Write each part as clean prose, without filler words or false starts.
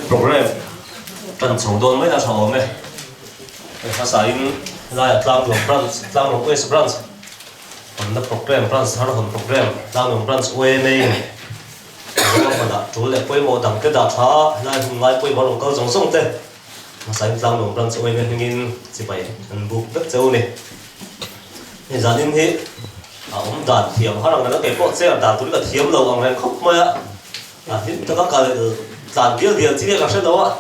program trần chống đồn mấy là sổ mẹ phát sinh là làm được branch làm được west branch còn là program branch hay là còn program làm được branch OMA còn là chủ lực quy mô đẳng cái đạt thá là ngay quy mô lòng cao giống sông tê mà sáng làm được branch OMA hình chỉ phải buộc đất châu này thì giờ nên thế ông đạt thiểm hay là nó cái bộ xe đạt túi là thiểm lâu ông này khóc mà hiện tất cả cái sản tiêu tiền chỉ là cái đâu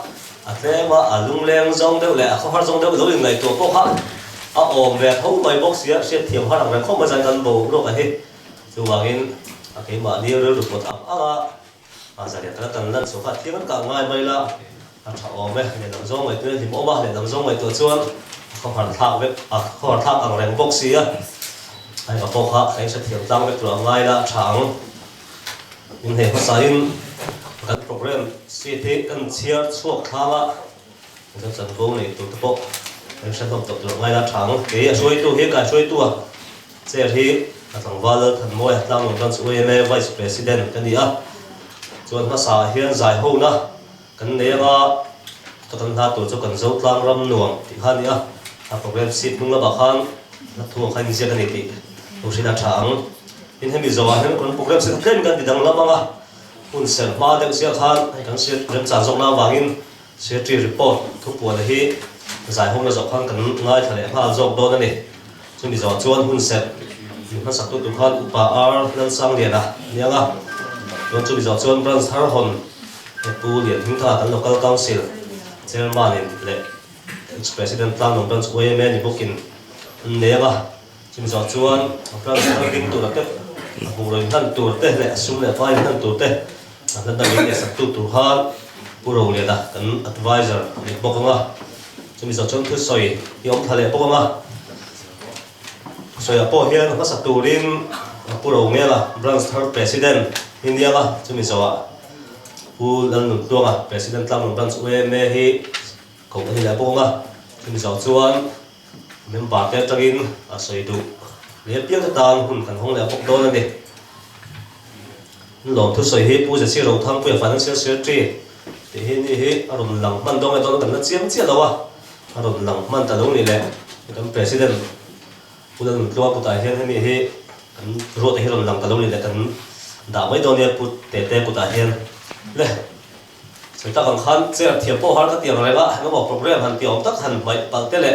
thế mà lung leng rong đâu lẽ không phát rong đâu rồi ngày tổ bốc hả ôm về thấu mấy bốc xía xếp thiểm hay là không bao giờ cần bổ đâu cái hết chú vào cái mà đi được một thằng giờ để ta cần lần số phát tiếng cả ngày bây là ôm về để làm rong mấy tuổi thì bố ba để làm rong mấy tuổi xuân không hoàn thang với không hoàn thang bằng đèn bốc xía hay là bốc hả anh sẽ thiểm tăng với tuổi ngày là chẳng nhưng hệ phát sinh các program sẽ thế cần chia suốt tham á chúng ta vô này tụt bộ anh sẽ không tập được ngay là chẳng cái suy tu hết cả suy tu sẽ thì thằng Valer thằng Moy làm một con UMA Vice President cái gì á chuan ha sa hian zai ho na kan nenga to kan ha tu chu kan zo tlang ram nuam ti khan ya a program sit nung la ba khan na thu khan zia kan ti tu sina thang in hemi zo a hen kon program sit khen kan ti dang lamanga un sel ma de sia khan kan sit rem cha zong na wangin secretary report thu pu la hi zai ho na zo khan kan ngai thale ha zok do na ni chumi zo chuan hun set na sak tu khan upa ar nan sang le na nianga chuan chumi zo chuan branch har hon pu lian hing tha kan local council chairman in le ex president plan long branch OMN ni bokin nega chumi zo chuan branch har ding tu la te hu roi han tu te le sum le fai han tu te nan da ni sak tu han puro le da kan advisor ni bokonga chumi zo chuan thu soi yom thale bokonga so ya po hian ka sa turin puro ngela branch third president India la chumi zawa pu lan nu tuanga president lam branch OMA hi ko ni la po nga chumi zaw chuan member te tagin a soi du le piang ta tan hun kan hong le pok do na ni lom thu soi hi pu ja si ro thang pu financial secretary te hi ni hi arum lang man dong don kan na chiam chia lawa arum lang man ta dong ni le kan president pulan tlua puta hian hemi hi kan rot hi ron lang ka lo ni le kan da mai don ya put te te puta hian le sai ta kan khan che thia po har ka tiang rega ha mo program han ti om tak han mai pal te le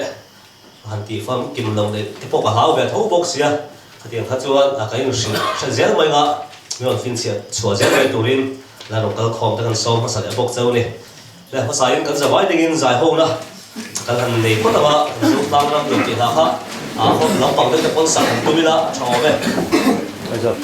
han ti fam kim long le te po ka hau ve tho box ya ka tiang kha chuan a kai nu shin shan zel mai nga ngon fin sia chua zel mai turin la local khom ta kan som ha sa le box chau ni le ha sa yin kan za vai ding in zai ho na kan han nei ko ta ba zo tang ram lo ti ha kha à không lắm bằng cái con sẵn tôi biết đã cho về bây giờ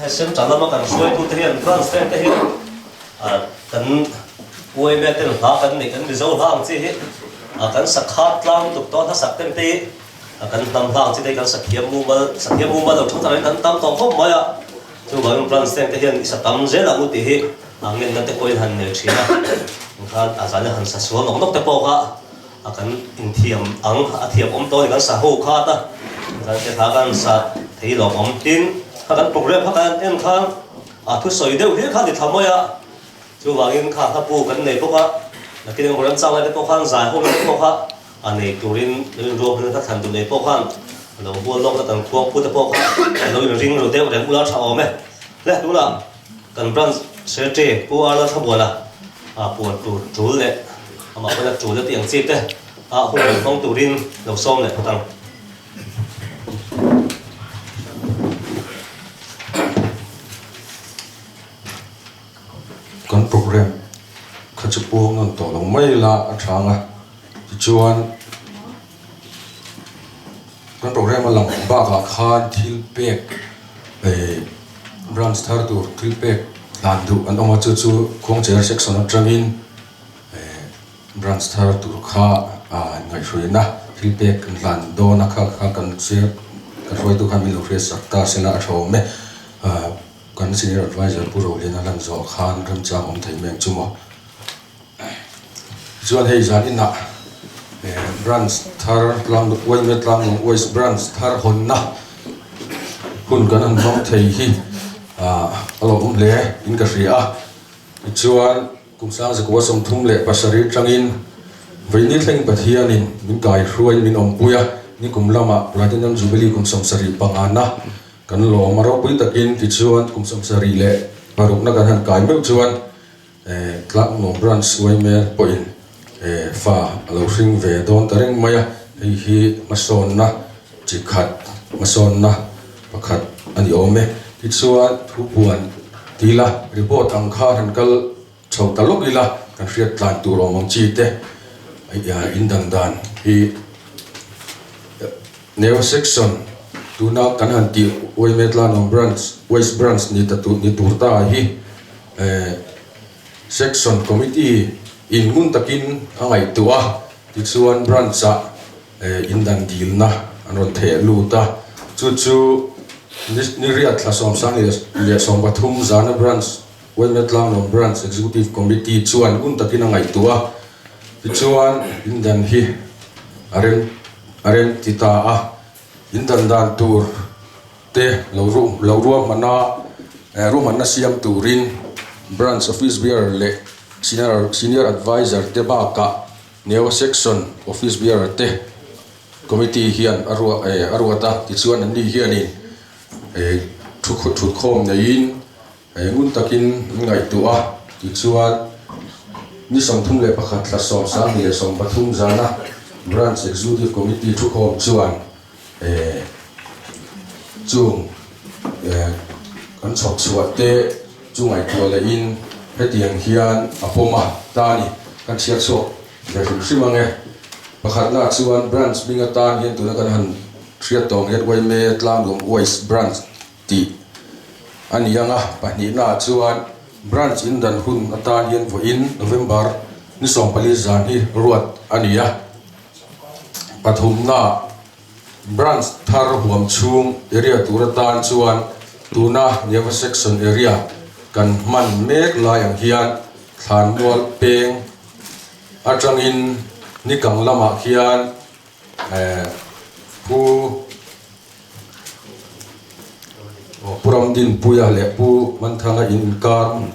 xem chẳng là mà cần suy tu thể hiện branch stand thể hiện cần quay mẹ tên phá cần này cần đi dấu hàng gì hết cần sắc khát lắm tục to thắt sắc tên tê cần nằm hàng gì đây cần sắc hiếm mua mà đầu trong thời cần tâm tổng không mấy ạ chú bảo mình branch stand thể hiện sắc tâm dễ là ngu tỉ hết nghe nó tới quay hành này chuyện à khăn giá là hành sát xuống nóng nóc tới bao cả cần thiểm ống thiểm ống tôi cần sát hô khát ta cần cái thằng cần sát thấy lòng ống tin cần program cần em khăn thu soi đều hết khăn thì tham mấy ạ chú bảo mình khăn tháp bu cần này bao cả là cái đường program sang lại bao khăn dài hôm nay bao cả này turin rồi mình các thành tụi này bao khăn lòng buôn lông các tầng khoang phút bao khăn rồi riêng rồi đều để buôn sao mẹ đấy đúng là cần branch sẽ chế buôn là tháp buôn là buồn chủ lệ mà bây giờ chủ là tiền xịt đấy hôm nay không tủ rin đầu xôm này thằng con program khá chụp buông ngon tổ lòng mấy là sáng à chuan con program mà lòng ba cả khan thil pek branch thar tur thil pek làm đủ anh ông chú không chơi section ở trong in branch thar tur kha ngày rồi na thil pek làm đồ na kha cần chơi cái rồi tu kami lúc fresh ta sẽ là rồi me kan senior advisor puro le na lan zo khan ram chang om thai meng chumo chuan hei zan in na branch thar lang wai met lang west branch thar hon na hun kan an bom thei hi alom le in ka ria chuan kum sang ze ko som thum le pasari tangin veini thleng pathianin min kai hruai min om puya ni kum lama platinum jubilee kum som sari pangana kan lo maro pui takin ti chuan kum som sari le paruk na kan han kai meu chuan tlak no branch wai me point fa alo ring ve don tareng maya hi mason na chikhat mason na pakhat ani ome ti chuan thu puan tila report ang kha han kal chho talok ila kan riat tlan tu ro mong chi te in dan dan hi neo section tuna kan han ti oi metlan branch west branch ni ta tu ni turta hi section committee in ngun takin angai tua ti chuan branch a in dan dil na anon the lu ta chu ni riat la som sang le som bathum zana branch wen metlang branch executive committee chuan ngun takin angai tua ti chuan in dan hi arem tita a in dan dan tur te lo ru mana siam turin branch office bear le senior advisor te ba ka neo section office bear te committee hian arwata ti chuan an ni hianin thut khom nein ngun takin ngai tua ti chuan ni som thum le pakhat la som sang le som pathum zana branch executive committee thu khom chuan chung kan chok chuat te chungai tua le in hetiang hian apoma tani kan chiat so ve hrimange pakhat na chuan branch binga tan hian tuna kan han thriat tong het wai me tlang west branch ti ani anga pani na chuan branch in dan hun atan hian vo in November ni som pali zan hi ruat ania pathum na branch thar huam chung area turatan chuan tuna neva section area kan man mek lai ang hian thlan mual peng atangin ni kang lama khian puram din puya le pu man thanga in kam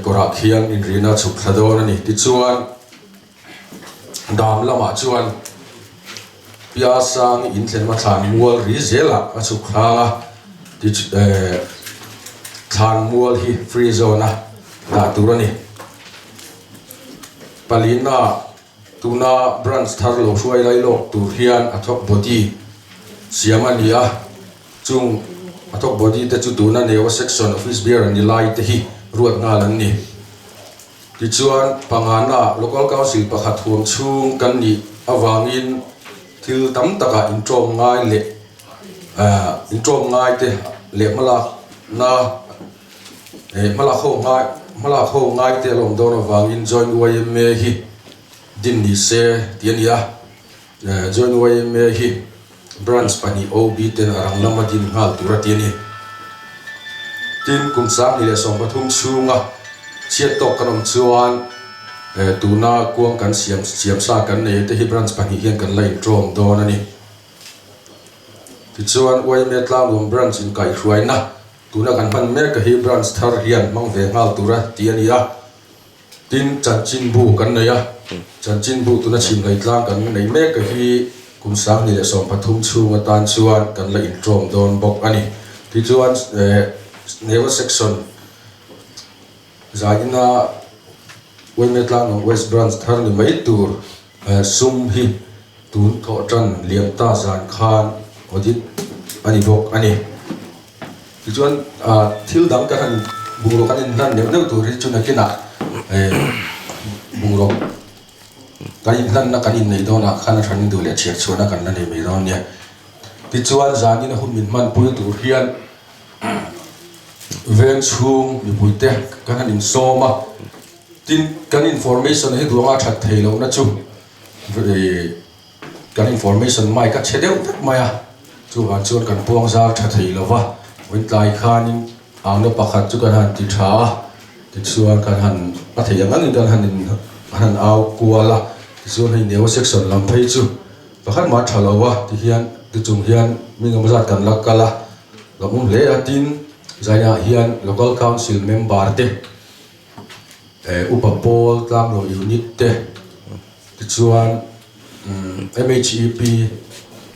kora khian in rina chuk thadon ani ti chuan dam lama chuan pia sang in thlen ma thlan mual ri zela a chuk khanga ti thlan mual hi free zone na turani palina tuna branch thar lo hruai lai lok tur hian athok body siamania chung athok body te chu tuna neo section office bear ani lai te hi ruat nga lan ni ti chuan pangana local council pakhat huam chung kan ni awangin thil tam taka in trom ngai le in trom ngai te le mala na mala kho ngai te lom don wang in join YMA hi din ni se tiania join YMA hi branch pani OB ten arang lama din hal tura tiani tin kum sang ni le som pathum chunga chiat tok kanom chuan tuna kuang kan siam sa kan nei te hi branch pani hian kan lai trom don ani ti chuan YMA tlang branch in kai hruai na tuna kan man me ka hi branch thar hian mang ve ngal tura tiania tin chanchin bu kan nei a chanchin bu tuna chim lai tlang kan nei me ka hi kum sang ni le som pathum chunga tan chuan kan lai trom don bok ani ti chuan Naval section Zagina Waymetlang West Branch Tharni mai tur sum hi tun tho tran liam ta zan khan audit ani bok ani chuan thil dang ka han bungro kan in nan neu tur ri chuna kina bungro kan in nan na kan in nei dona khana than du le chiar chuna kan na nei mai don nia ti chuan zangina hun min man pui tur hian ven chung mi puite kan in soma tin kan information he duanga that theilo na chu kan information mai ka chedeu tak maya chu han chuan kan puang za tha theilo wa win tlai khanin ang na pakhat chu kan han ti tha ti chuan kan han a theiang angin kan han au kuala ti chuan hei neo section lam phei chu pakhat ma thalowa ti hian ti chung hian mingam zat kan lakala lamum le atin zaya hian local council member te upapol tlamlo unit te tichuan MHEP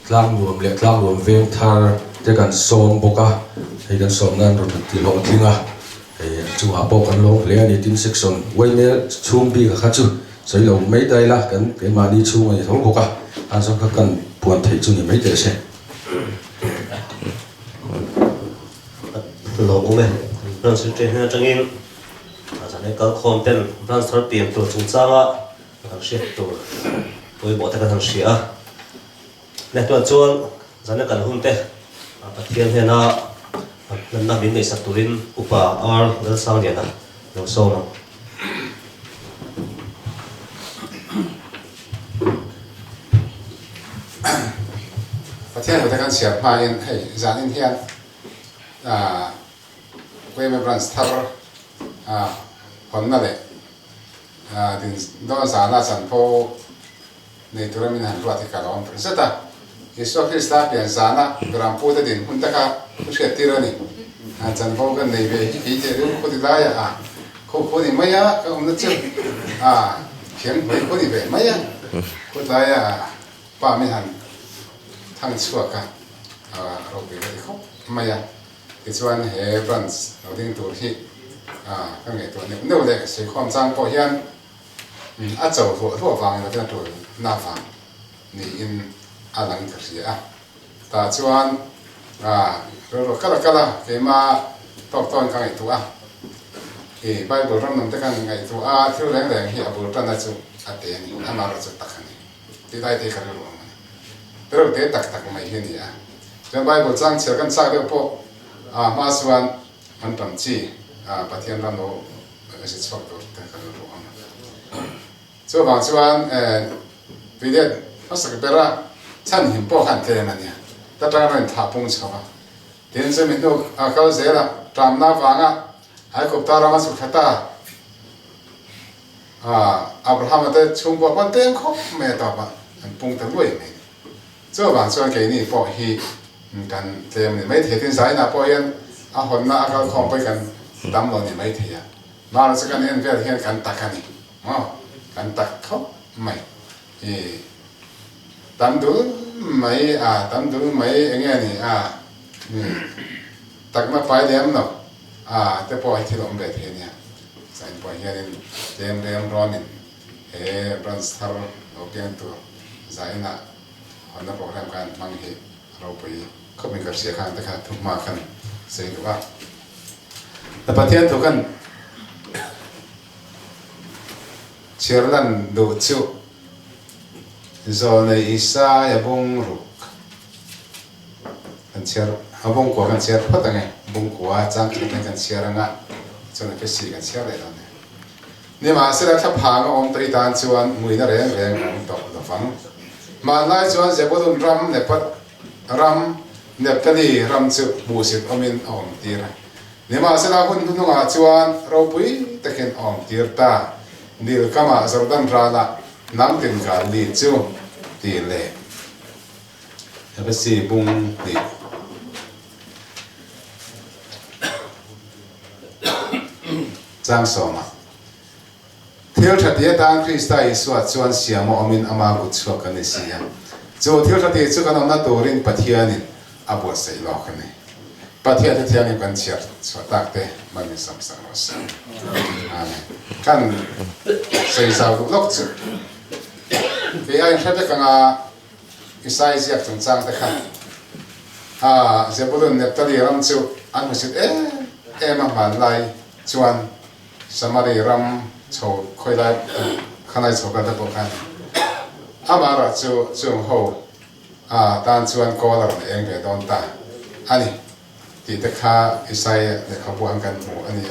tlamlo le tlamlo veng thar te kan som boka hei kan som nan ro ti lo tlinga chu ha po kan lo le ani tin section waine chum bi ka khachu sei lo mai dai la kan ke mani chu ngai thong boka an som ka kan puan thei chu ni mai te se lộ mẹ branch trên hết trong in cho nên các content branch thar PM tổ chúng ta thằng ship tổ với bộ thằng ship này tuần chuan cho nên cần hôm tết bắt thiên thế na lần nào biến để sát turin upa ar lần sau này na lâu sau mà bắt thiên của thằng ship hai anh hay dàn in thiên YMA branch thar hon na le din do sa na san pho nei tura min han ruat ka lom seta Yesu Krista pian sana gram pu de din hun ta ka ushe tirani san pho kan nei ve hi te ru ko di la ya ko ni maya ka um na chu khian mai ko ni ve maya ko la ya pa min han thang chua ka ro be de ko maya ti chuan he branch lo ding tur hi ka nge to ne no le se khom chang po hian a chau ro wang la ta tur na wang ni in alang ka ria ta chuan ro kala ke ma tok ton ka nge tu bible ram nam ta kan nge tu thil leng leng hi abur ta na chu ate ni ama ro chu takhani ti dai te ka ro ma pero te tak mai hi ni chuan bible chang cher kan chak de po ma suan an tam chi pathian ram lo se chok to ta ka ro ama chu bang chuan video asak bera chan him po han te mania ta ta ran tha pung chawa tin se min no kal zera tram na wanga ai ko ta rama su khata Abraham te chung po pan ten kho me ta ba an pung ta loi me chu bang chuan ke ni po hi kan tlem ni mai the tin sai na po yan a hon na ka khom pai kan dam lo ni mai the ya ma ra sa kan en ver hian kan takani kan tak kho mai tam du mai enge ni tak ma pai dem no te po hi thilom be the nia sai po hian dem ronin he branch thar lo pian tu zaina hon na program kan mang hi ro pai khop min kar sia khan ta kha thuk ma khan sei du wa ta pathian tu kan cherlan do chu zo nei isa ya bong ru kan cher abong ko kan cher phat ange บุงกัวจังคิดกันเชียร์งะจนเป็นสีกันเชียร์เลยตอนนี้นี่มาเสร็จถ้าพางอมตรีตานชวนมวยนั่นแรงอมตกตฟังมาไล่ชวนเจ็บดุนรำเนปรำเนปตลีรำจุบูสิตอมินอมตีระนี่มาเสร็จหุ่นหุ่นงาชวนเราปุยตะเข็นอมตีร์ตาดิลกามาสรดันราละน้ำตินกาลีจูตีเล่เป็นสีบุงดีจังสมะเที่ยวทัดเดียดานคริสต์อิสวาชวนเสียมอมินอามากุชวกันนิสิยาโจเที่ยวทัดเดียจุกันนัดตัวรินปัทยานินอาบัวใส่ลอกันนี่ปัทยาที่ที่นี่กันเชียร์สวัสดิ์เตมันมีสัมสังรสอาเมนกันใส่สาวลูกจุเกี่ยงเช่นเดียวกันอิสราเอลจากจังแต่ขันเจ้าบุรุษเนี่ยตอนนี้รำจูอันมุสิตมันมันไล่ชวนสมารีรำโชว์คอยไล่ข้างในโชว์กันได้บอกกันมาละจูงหูตานชวนก็เราเองเกิดโดนตาอันนี้ที่ตะขาอิสราเอลเนี่ยเขาพูดกันหมู่อันนี้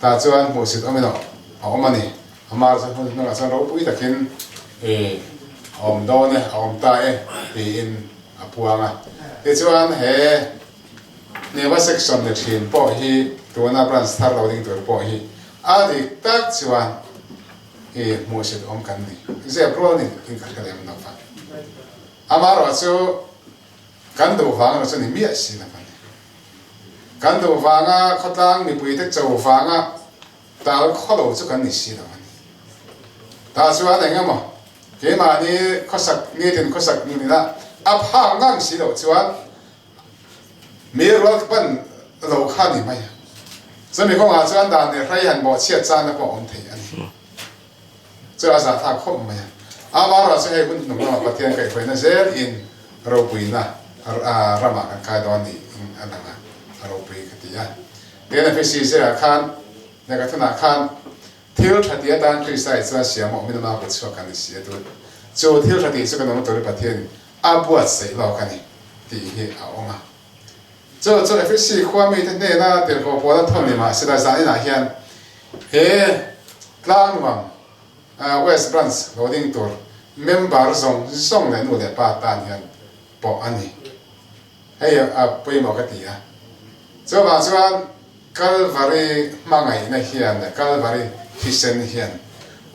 ตาชวนมุสิตไม่หนอมันนี่มาจะพูดนึกว่าจะรู้ปุ้ยตะกินอมโดนเนี่ยอมตายที่อินพวงที่ชวนเฮเนี่ยว่าเซ็กชันเนี่ยชินพอฮีตัวนับรันสตาร์เราดิ้งตัวพอฮีดิตักชวนมูสิตอมกันนี่เจ็บร้อนนี่กินกันกันยังนับฟังมาเราจะกันดูฟังเราจะนี่มีอะไรสินะฟังกันดูฟังเขาตั้งมีปุยเด็กจะฟังแต่เราข้อเราจะกันนี่สินะฟังแต่ชวนอะไรเงี้ยมั้งเกี่ยมานี่ข้อสักนี่ถึงข้อสักนี่นะห่างงั้นสิเราชวนมีรถเป็นเราข้านี่ไหมจะมีข้อหาชวนด่านเนี่ยใครเห็นบ่เชี่ยจานแล้วบ่อมเทียนจะอาสาทักข้อมไหมมาเราจะให้คุณหนุ่มเราประเทศไก่ไฟนั่นเซลอินเราปุยนะรามากันคายดอนนี่อันนั้นเราปุยกันที่ยันเดี๋ยวในพิธีเสียขันในกระทั่งขันเที่ยวทัดเดียดานคริสต์ไอจะเสียหมอไม่ต้องมาบุตรช่วยกันเสียตัวโจเที่ยวทัดเดียจะกันน้องตัวประเทศบวชเสียเรากันนี่ที่เหี้ยเอามาโจในพิธีความมีที่เนี่ยนะเดี๋ยวพอเราทำนี่มาเสียดายสารนี่นะเฮียนกลางวังเวสต์บรันส์โรดิ้งตัวเมมเบอร์ส่งเลยนู่นเลยป้าตานเฮียนปอกอันนี้ให้ไปหมอกติโจมาชวนกัลวารีมังไงนะเฮียนกัลวารีที่เซนเฮียน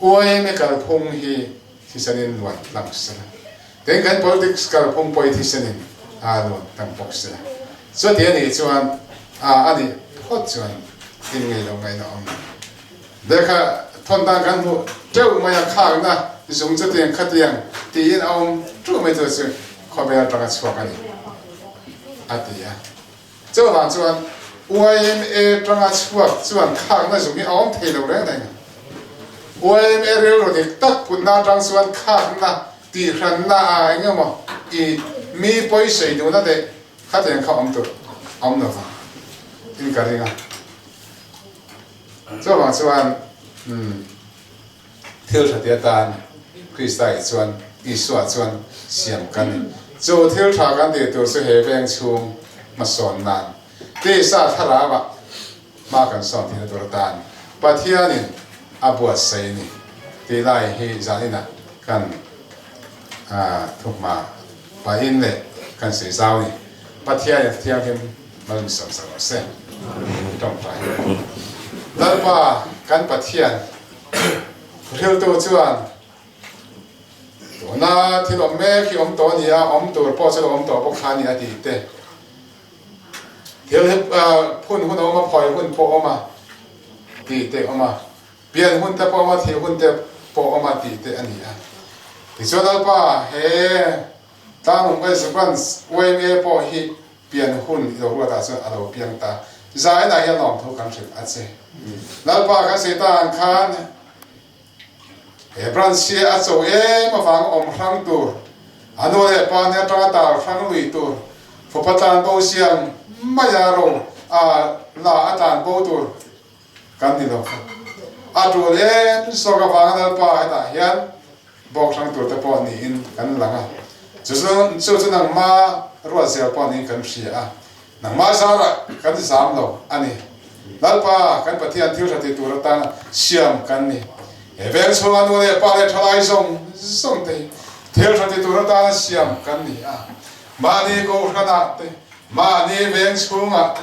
อวยไม่กัลพงฮีที่เซนินล้วนลังเสียแต่กัน politics กัลพงไปที่เซนินล้วนตั้งปกเสียส่วนที่นี่ชวนอันนี้พอชวนกินไงลงไงน้องเด็กทนต่างกันหูเจ้าไม่อยากข้าวนะส่งจะเตียงขัดเตียงตีนเอาจู่ไม่ตัวสิขอไปเอาประกันช่วยกันอันนี้เจ้าหางชวนอวยประกันช่วยชวนข้างนั้นส่งให้เอาเทเราเรื่องไหนอวยเรื่องเราเด็กตักปุ่นน้าจังชวนข้างนะตีขันน้าอะไรเงี้ยมั้งมีปอยใส่ดูนั่นเด็กขัดเตียงเขาเอาตัวเอาหน่อยอินกันยังไงเจ้าหางชวนเที่ยวทัดเดียดานคริสต์ไอชวนอิสวาชวนเสียมกันโจเที่ยวทากันเดียตัวสุเฮเวงชุมมาสอนนานที่สาธารณะมากันสอนที่ตัวดานปัทยานินบวชใส่นี่ที่ไล่ให้จานินะกันทุกมาไปอินเลยกันเสียเจ้านี่ปัทยาเนี่ยที่ยังมันมีสัมสังเสนต้องไปแล้วว่ากันปัทยาเรื่องตัวชวนตัวน่าที่เราแม่ที่ตัวนี้ตัวพ่อจะตัวพวกข้านี่ดีเต้เดี๋ยวพุ่นออกมาพอยพุ่นพ่อออกมาดีเต้ออกมาเปลี่ยนพุ่นแต่พ่อมาเที่ยวพุ่นแต่พ่อออกมาดีเต้อันนี้ที่สุดแล้วป่ะเฮ้ตาหนุ่มไอ้สุพรรณเว้ยเมื่อพ่อฮีเปลี่ยนหุ่นเรารู้ตาสุดเราเปลี่ยนตาใจไหนยังหลงทุกครั้งสุดอันเซ่แล้วป่ะก็เสียตาอันคันบรันเสียโจมาฟังครั้งตัวอันนู้นปานเนี่ยตราตาครั้งลุยตัวฝุปตานโบเสียงไม่ยารอลาอาจารย์โบตัวกันนี่เราตัวสกฟังนั่นป้าไอ้เหี้ยบอกครั้งตัวแต่ปอนี่กันหลังจุดนั้นมารวดเสียปอนี่กันเสีย nang ma sara kan sam lo ani lalpa kan pathian thiu thati tur ta siam kan ni eveng chunga nu le pa le thalai song te thiu thati tur ta siam kan ni a ma ni ko kana te ma ni veng chunga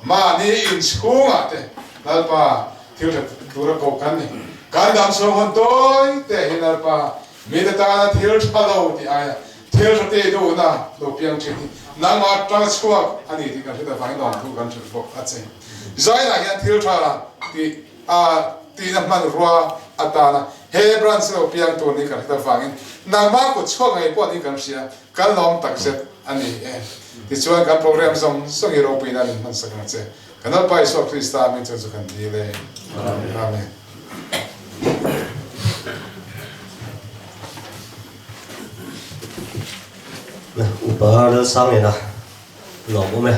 ma ni in chunga te lalpa thiu thati tur ko kan ni kan dam so hon toy te hin lalpa mi de ta thiu thalo ti aya thiu thati do na lo piang chi nang ma tang chua ani ti kan da fang dong tu kan chu bo a che zai na hian thil thala ti na man ruwa atana he branch lo piang tu ni kan da fangin nang ma ko chua ngai po ni kan sia kan lom tak set ani ti chuan kan program song i ro pi na ni man sa kan che kan pa iso krista min chu kan di le amen upar sang ena lo me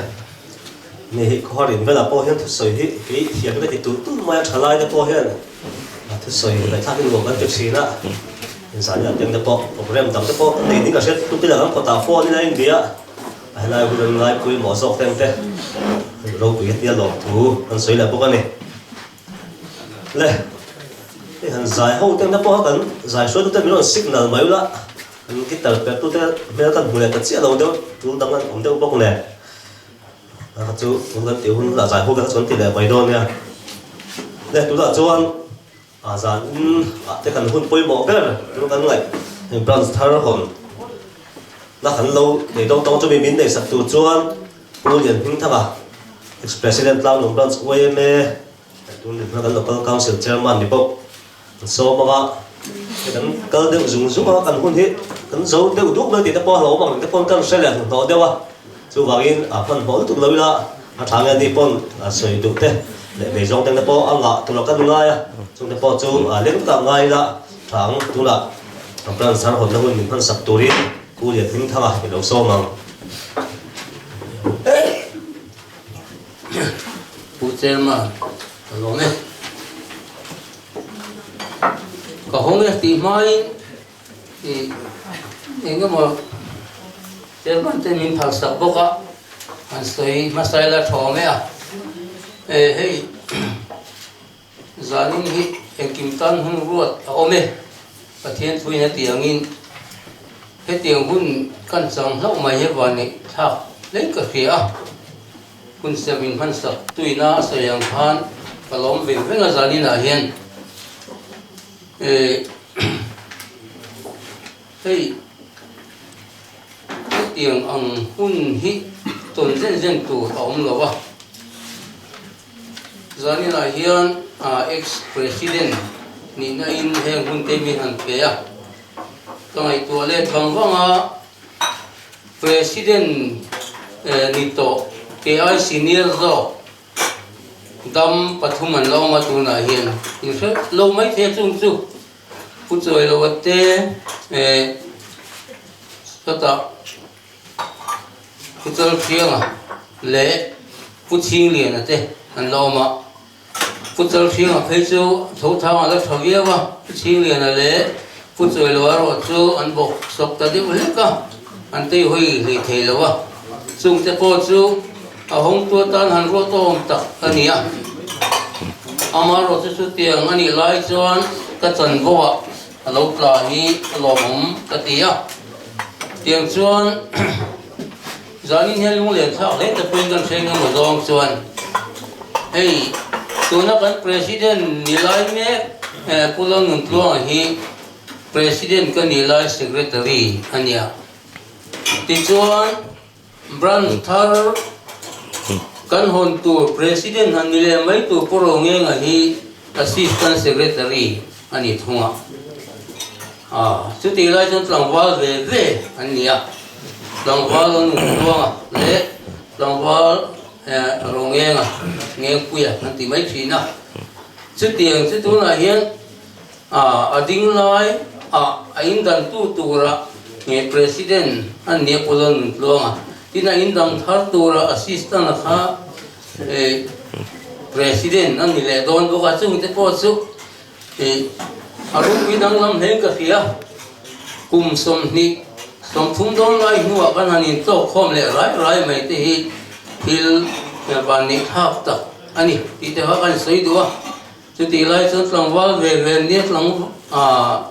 ni hi khorin vela po hian thu soi hi hi hian ve ti tu mai thalai de po hian thu soi le thak ni lo kan pe sina insan ya teng de po program tam de po ni ni ka set tu pila ko ta phone ni na india ai lai ku den lai ku mo sok teng te ro ku hi lo thu an soi la po kan ni le cái hàng dài hậu tên nó có cần dài số tu tên nó signal mấy lá cái tờ pe tu tên bây giờ mùa này tận sẽ đâu đâu tu đang ăn cũng đâu bốc này chú tu cái tiểu là dài hậu cái chuẩn tỷ lệ bảy đô nha đây tu là chú ăn dài cái cần hun bôi mỏ cái tu cần lại hình bronze thar hồn là khẩn lâu để đâu đâu cho mình để sắp tu chú ăn tu liền hình thằng ex president lao nông bronze quay mê tu liền nó cần local council chairman đi bốc số mà cái cơ đều dùng giúp họ cần hôn hết cần dấu đều đúc nơi thì nó po lỗ bằng cái con cần sẽ là thằng đó đâu à chú vào in phần hỗ tụ lấy là tháng ngày đi pon sợi tụ thế để về dòng tên nó po ăn ngọ tụ là cái ngay à chúng nó po chú liên cả ngay là tháng tụ là thằng plan sáng hôm nay mình phân sập tụ đi cú liền hình thằng cái đầu số mà cú chơi mà lỗ này có hôm nay thì mai thì những cái mà trên bàn tay mình thảo sập bốc á anh soi mà soi là thò mấy à hey gia đình hi em kim tan hun ruột ôm ấy và thiên thui này tiếng in cái tiếng hun căn sòng lâu mày hết vào này thảo lấy cả kia hun sẽ mình phân sập thui na soi yang than và lom về với người gia đình là hiền hey cái tiếng ông hun hi tuần dân tụ ông lo wa zani là hiền ex president ni na in heng hun te mi han pe ya kai toilet bang bang president ni to ai senior zo dam pathuman lo ma tu na hiền in se lo mai the chung chu put rồi lo te ta put rồi phiang à lệ put ching liền à te an lo ma put rồi phiang à phê chu thấu thao là thầu kia mà put ching liền à lệ put rồi lo rồi chu an bok sok ta đi hết cả an tây huy thì thế lo à chung te po chu hong tua tan han ro to ta ani à amaro chu tiang ani lai chuan ka chan bo lâu là hi lo mom cái tia tiếng chuan giờ ní hiện luôn liền thảo hết tập quên gần xem một dòng chuan hey tôi nói cái president ni lai me pulang nung tuang hi president cái ni lai secretary ania ti chuan branch thar kan hon tu president han ni le mai tu poro nge nga hi assistant secretary ani thunga chú tỷ lại cho lòng vào về anh nhỉ lòng vào nó nuông lẽ lòng vào rồi nghe queer anh tỷ mấy chuyện nào chú tiền chú tu là hiện đinh lại anh đang tu ra nghe president anh nhỉ polon nuông thì na anh đang thắt tu ra assistant là khá president anh nhỉ lẽ đón có cả chung thế po chú arum bidang lam heng ka khia kum som ni som thum don lai nuwa kan hanin to khom le rai mai te hi thil ban ni thak tak ani ti te ha kan sei duwa chu ti lai chon tlangwal ve ni tlang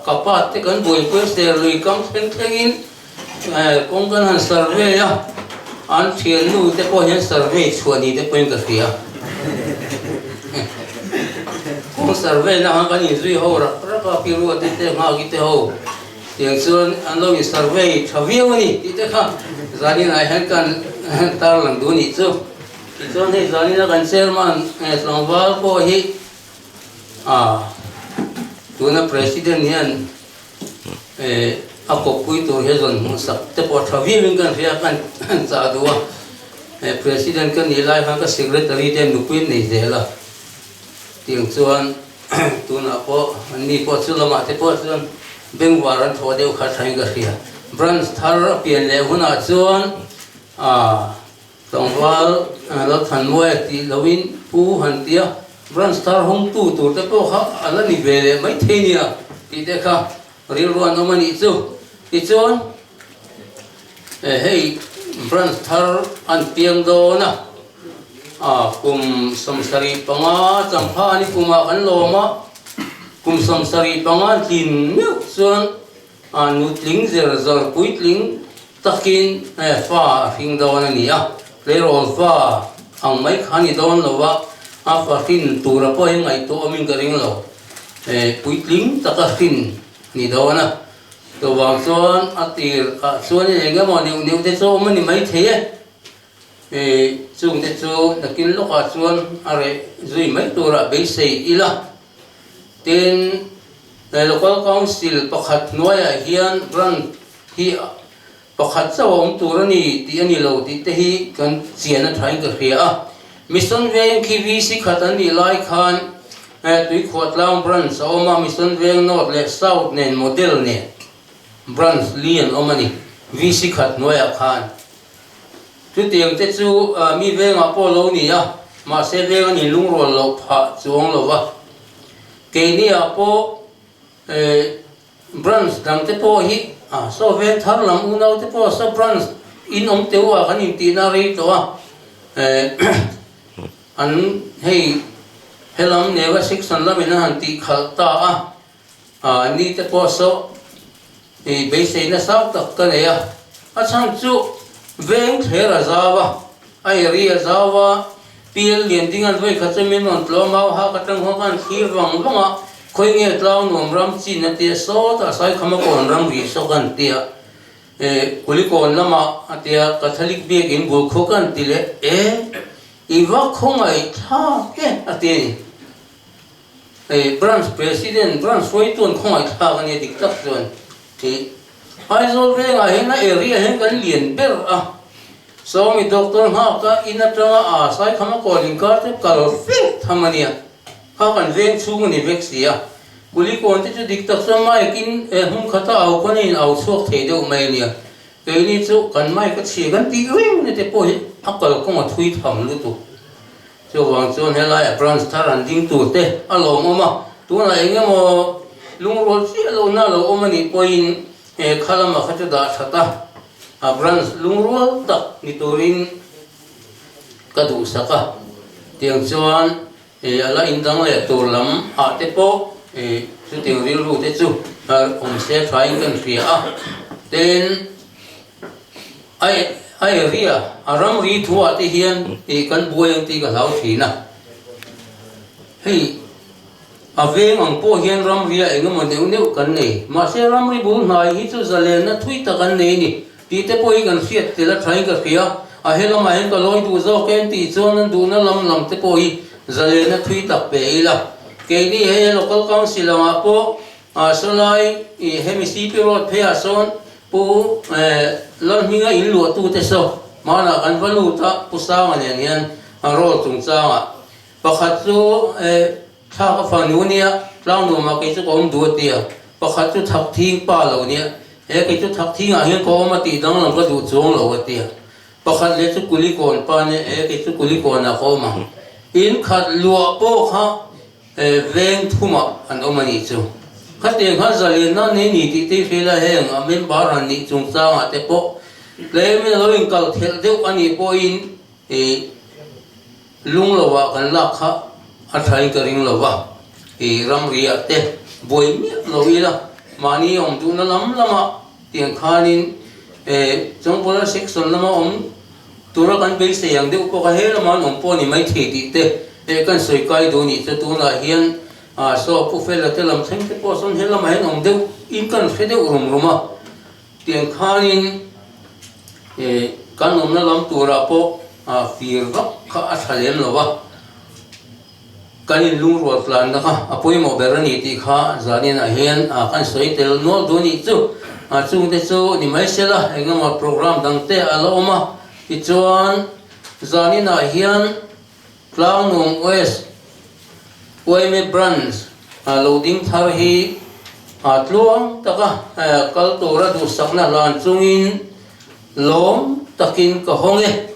kapat te kan boi pe ser lui kam theng in kong kan han survey ya an thian nu te ko hian survey chuani te pen ka fia kong survey na han kan in zui ho ra ka pi ru te ma ki te ho tiếng xuân anh lo survey thαβiu ni ti te kha zani na han kan tar lang du ni chu ti chon he zani na kan chairman tlangwal ko hi tuna president hian ako pui to he zon sak te po thαβiu kan ria kan cha duwa president kan ni lai han ka secretary te nu pin nei zela tiếng xuân tuna po ni po chu lama te po chuan beng waran tho deu kha thai ga ria branch thar pian le huna chuan tongwal lo than moi ti lovin pu han tia branch thar hong tu te po kha ala ni vele mai thenia ti te kha ri ruan no mani chu ti chuan hei branch thar an piang do na kum samsari panga champha ni kuma kan loma kum samsari panga tin meu chuan nutling zer puitling takin fa hing dawn ani lerol fa ang mai khani dawn lowa fa tin tura po ngai to amin karing lo puitling takahin ni dawn to wang chuan atir chuan enga mo new te so mani mai the chung te chu nakin loka chuan are zui mai tura be sei ila ten local council pakhat noya hian brand hi pakhat chawm turani ti ani lo ti te hi kan chiana thai ka hria mission veng ki vc khatani lai khan tui khotlang brand sawma mission veng north le south nen model ne brand lian omani vc khat noya khan tu tiang te chu mi veng apolo ni ma se veng ni lungrol lo pha chuang lo wa ke ni apo branch dang te po hi so ven thar lam unau te po so branch in om te wa kan in ti na ri to an hei helam ne wa section lam in han ti khal ta ni te po so be se na sa tak ka ne a chang chu veng thera zawa ai ri zawa pil lian ding an voi khachamin on tlo mau ha ka tang ho kan khi wang wanga khoi nge tlaw nom ram chi na te so ta sai khama kon ram ri so kan tia kuli kon lama atia catholic bek in bul kho kan tile iwa khongai tha ke ati branch president branch foi ton khongai tha kan ye dik tak ton ti ai zo ve nga hena area hen kan lien ber so mi doctor ha ka ina tanga sai khama kon in ka te kal fit thamania ha kan veng chung ni vexia kuli kon te chu dik tak so mai kin hum khata au kon in au chok thei deu mai nia ke ni chu kan mai ka chi kan ti wing ne te po hi akal ko ma thui tham lu tu chu wang chon hela branch tharan ding tu te alom oma tu na enge mo lung rol chi lo na lo oma ni point khalama khata da thata branch lung rol tak ni turin ka du saka tiang chuan ala indang le tur lam te po chu ting ril ru te chu om se trying kan ria then ai ria aram ri thua te hian kan bueng ti ka lau thina hei aveng ang po hian ram ria engam neu kan nei ma se ram ri bu nai hi chu zalen na thui ta kan nei ni ti te po hi kan fiat te la trying ka ria hela ma hen ka loi du zo ken ti chon an du na lam te po hi zale na thui tak pe ila ke ni he local council ma po solai hemisipi road phe ason pu lon hinga in lu tu te so mana kan valu ta pusa ma len yan ro chung cha ma pakhat chu tha ka fanunia tlang no ma ke chu kom du tia pakhat chu thak thing pa lo nia he ke chu thak thing a hian ko ma ti dang lam ka du chong lo tia pakhat le chu kuli kon pa ne ke chu kuli kon a ko ma in khat lua po kha veng thuma an omani chu khatiang kha zalin na ne ni ti ti phela heng amen baran ni chung cha te po le me lo in kal thel deu ani po in lung lawa kan la kha athai ka ring lawa ram ria te boi mi loila mani om tu na lam lama tiang khanin chong pola section lama om tura kan be se yang de ko ka he lama om po ni mai the ti te kan soi kai do ni te tu na hian so pu fe la te lam theng te po son he lama hen om de in kan fe de rum ruma tiang khanin kan om na lam tura po fir ka athalem lawa kanin lung ruat lan na ka apoi mo berani ti kha zanin a hian kan soi tel no do ni chu chung te chu ni mai sela engama program dang te aloma ti chuan zanin a hian Tlangnung West Oime branch loading thar hi tluang taka kal tora du sakna lan chungin lom takin ka honge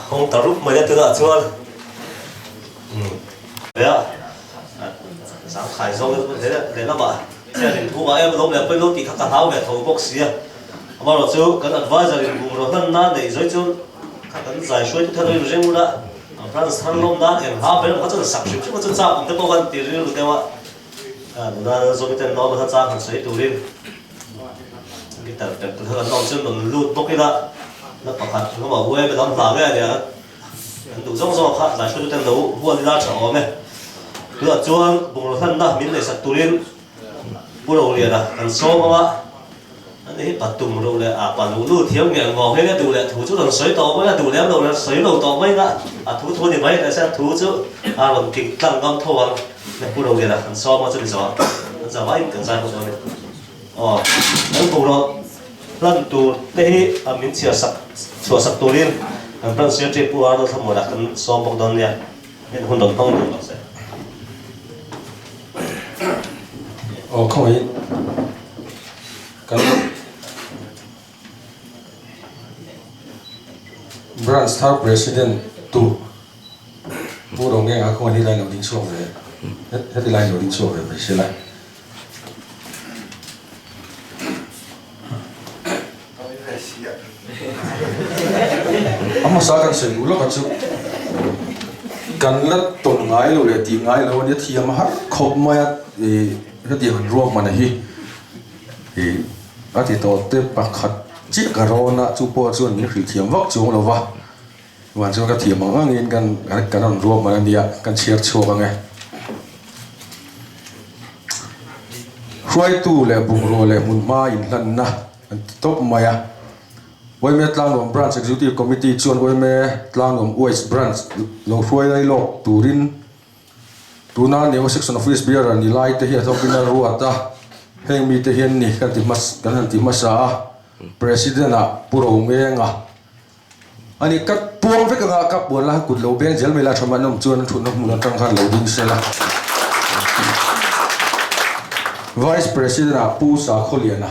không tao rút mấy cái từ chưa đấy ạ sáng khai xong thế là bạn thế thì thu vào em lúc này bây lúc thì các tháo về thầu bốc xí mà rồi chú cái advisor thì cũng rồi hơn na để rồi chú các cái giải suy theo đuổi riêng luôn đó France thằng lông đó em ha bên nó rất sạch chứ không có sao cũng có cái tiền riêng được đấy ạ nó rồi cái tên nó nó ra hàng sấy tủ riêng cái tập tập thứ nó chứ mình lút bốc cái đó nó bạc hạt nó bảo quê cái đó làm cái này đủ giống giống khác giải suy tên đấu vua đi ra chợ mẹ lựa chuông bùng lửa thân đó miếng này sạch tủ riêng bù đầu liền ăn số mà anh ấy bắt tụm đầu liền bắt đầu lút thiếu nghề ngò cái tủ liền thủ chú thằng sấy tàu với tủ liền đầu là sấy đầu tàu với đó thủ thua thì mấy là sẽ thủ chú làm kịch tăng công thô ăn này bù đầu liền ăn số mà chú đi số giờ mấy cần sai không rồi anh bù đầu lần tụ đây mình chia sắp tụ liền anh bạn sẽ chơi bùa nó tham một đặc cần số một đòn liền nên hôn đồng phong được sẽ không ấy cái branch thar president tụ bùa đồng nghe không ai đi lại nào đi xuống về hết đi lại nào đi xuống về phải xem lại amma sa kan sen ulo kan chu kan lat ton ngai lo le ti ngai lo ni thiam har khop maya e hati han ruak man hi ati to te pakhat chi karona chu po chuan ni khil thiam wak chung lo wa wan chu ka thiam ang in kan on ruak man dia kan chiar chuak ange huai tu le bung ro le mun ma in hlan na top maya Oime Tlangnung branch executive committee chuan Oime Tlangnung West branch lo hruai lai lok turin tuna neo section office beer ni lai te hi thokina ruata heng mi te hian ni kan ti masa president a puro ngenga ani kat puang ve ka ka pon la kut lo beng jel mela thama nom chuan thun nom mun tang khan lo ding sela vice president a pu sa kholiana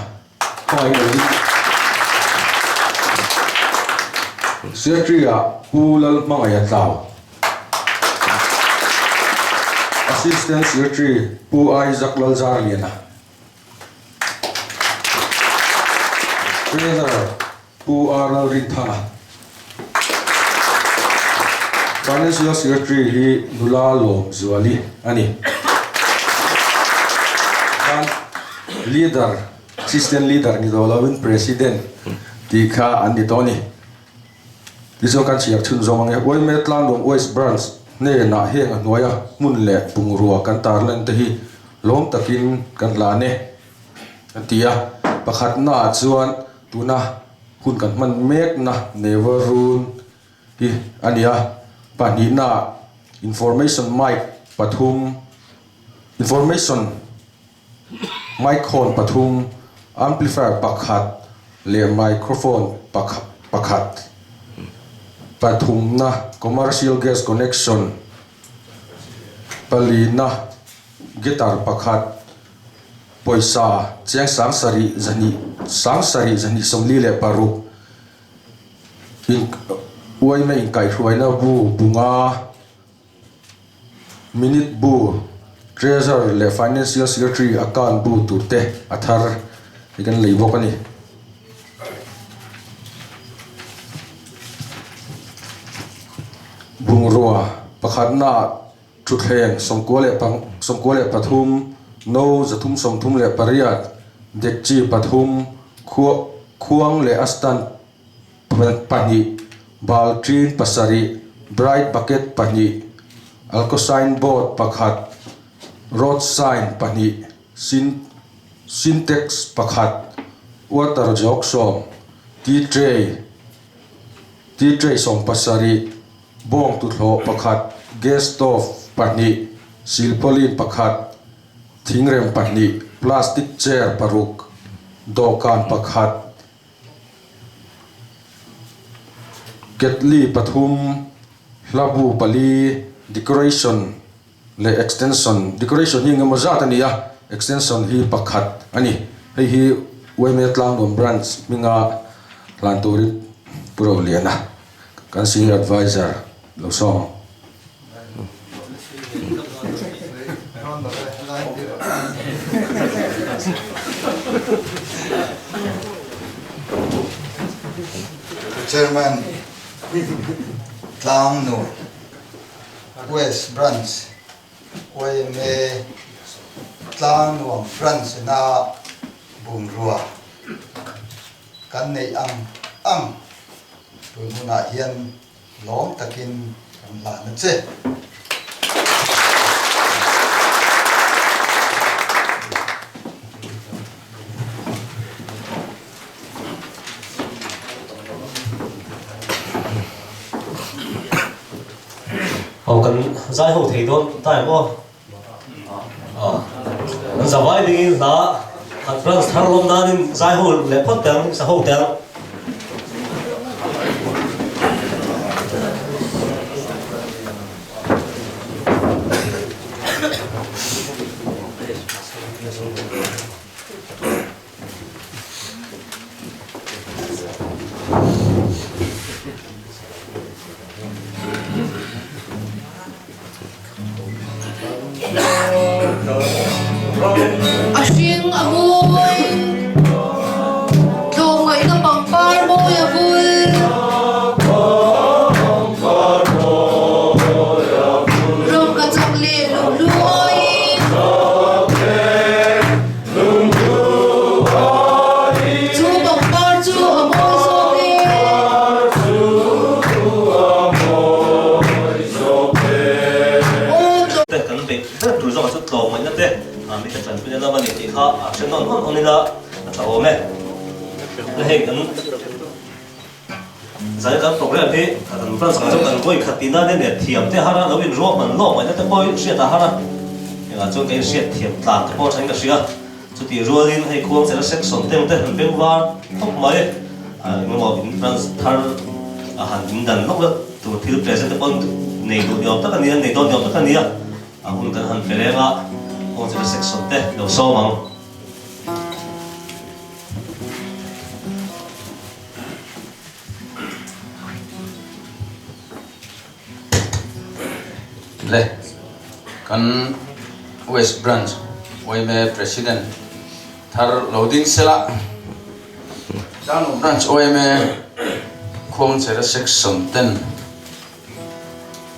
khoi ni secretary Ulal Mangaya Tao Assistant Secretary Pu Isaac Lalzar Liana Treasurer Pu Arnal Rintana Financial Secretary Hi Nulalo Zuali Ani Leader Assistant Leader ni Dolawin President Tika Andi Tony Iso kan chiak chun zong nge Oime Tlangnung West branch ne na heng noya mun le pung ruwa kan tar lan te hi lom takin kan la ne tia pakhat na chuan tuna hun kan man mek na never run hi ania pani na information mic pathum information mic hon pathum amplifier pakhat le microphone pakhat pathum na commercial gas connection palina guitar pakhat poisa cheng sangsari zani somli le paru in Oime in kai hruai na bu bunga minute bu treasurer le financial secretary akan bu tu te athar ikan lei bok ani bungrua pakhatna thuthleng somkole pathum no zathum somthum le pariat dekchi pathum khuang le astan pani baltrin pasari bright bucket pani alko sign board pakhat road sign pani syntax pakhat water jok som tea tray som pasari bong tu thlo pakhat gas stove pani silpolin pakhat thingrem pani plastic chair paruk dokan pakhat ketli pathum hlabu pali decoration le extension decoration hi ngam zat ania extension hi pakhat ani hei hi Waime Tlangnawm branch minga hlanturin puro liana kan senior advisor lo so Chairman Tlangnawm West Branch Waime Tlangnawm Branch na bungrua kan nei ang tun huna hian lom takin kan la na che cần giải hậu thế đó tại bao giờ vai đi là hạt France thằng lông đá nên giải hậu lệ phát tiếng sẽ hậu tiếng Riêng ở vui dù người nó bằng par môi ở vui rôm cả trong lệ lùng lùi chú bằng par chú ở môi sô kê cần bị rất rủi ro chút tổ mình nhất đấy mình sẽ chuẩn bị ra vấn đề gì khác trên đó không nên là cháu mẹ đây cần giải quyết problem thì cần phải sử dụng cần voi khát tin đó để thiểm thế ha nó bị rốt mình lỗ mình nó voi sẽ ta ha nhưng mà cho cái sẽ thiểm tạt cái bao thành cái gì cho thì rồi đến hay cuồng sẽ là section tem tem hình bên var không mấy nhưng mà mình phải thar hành đàn lúc đó tụi thì present cái bọn này tụi nhóm tất cả này này tụi nhóm tất cả này cũng cần hành phải là ông sẽ section te đầu sâu mà le kan West Branch Waime President thar loading sela Tlangnawm Branch Waime khong chera section 10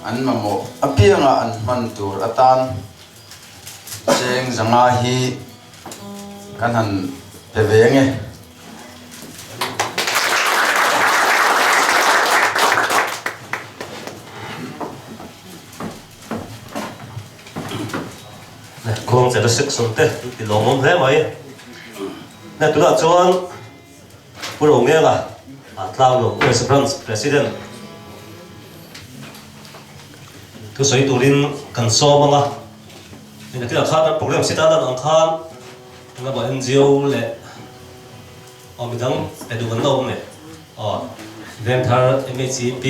an mamo apianga an man tur atan cheng zanga hi kan han pevenge không sẽ là sức sống tết thì lòng mong thế mấy nên tôi đã cho anh bữa đầu nghe là Tlangnawm West Branch President tôi xây tụ linh cần so bằng à nên là khát nó problem sẽ ta là ăn khát nó bảo NGO lệ mình đang để đủ vấn đâu này then thar MHCP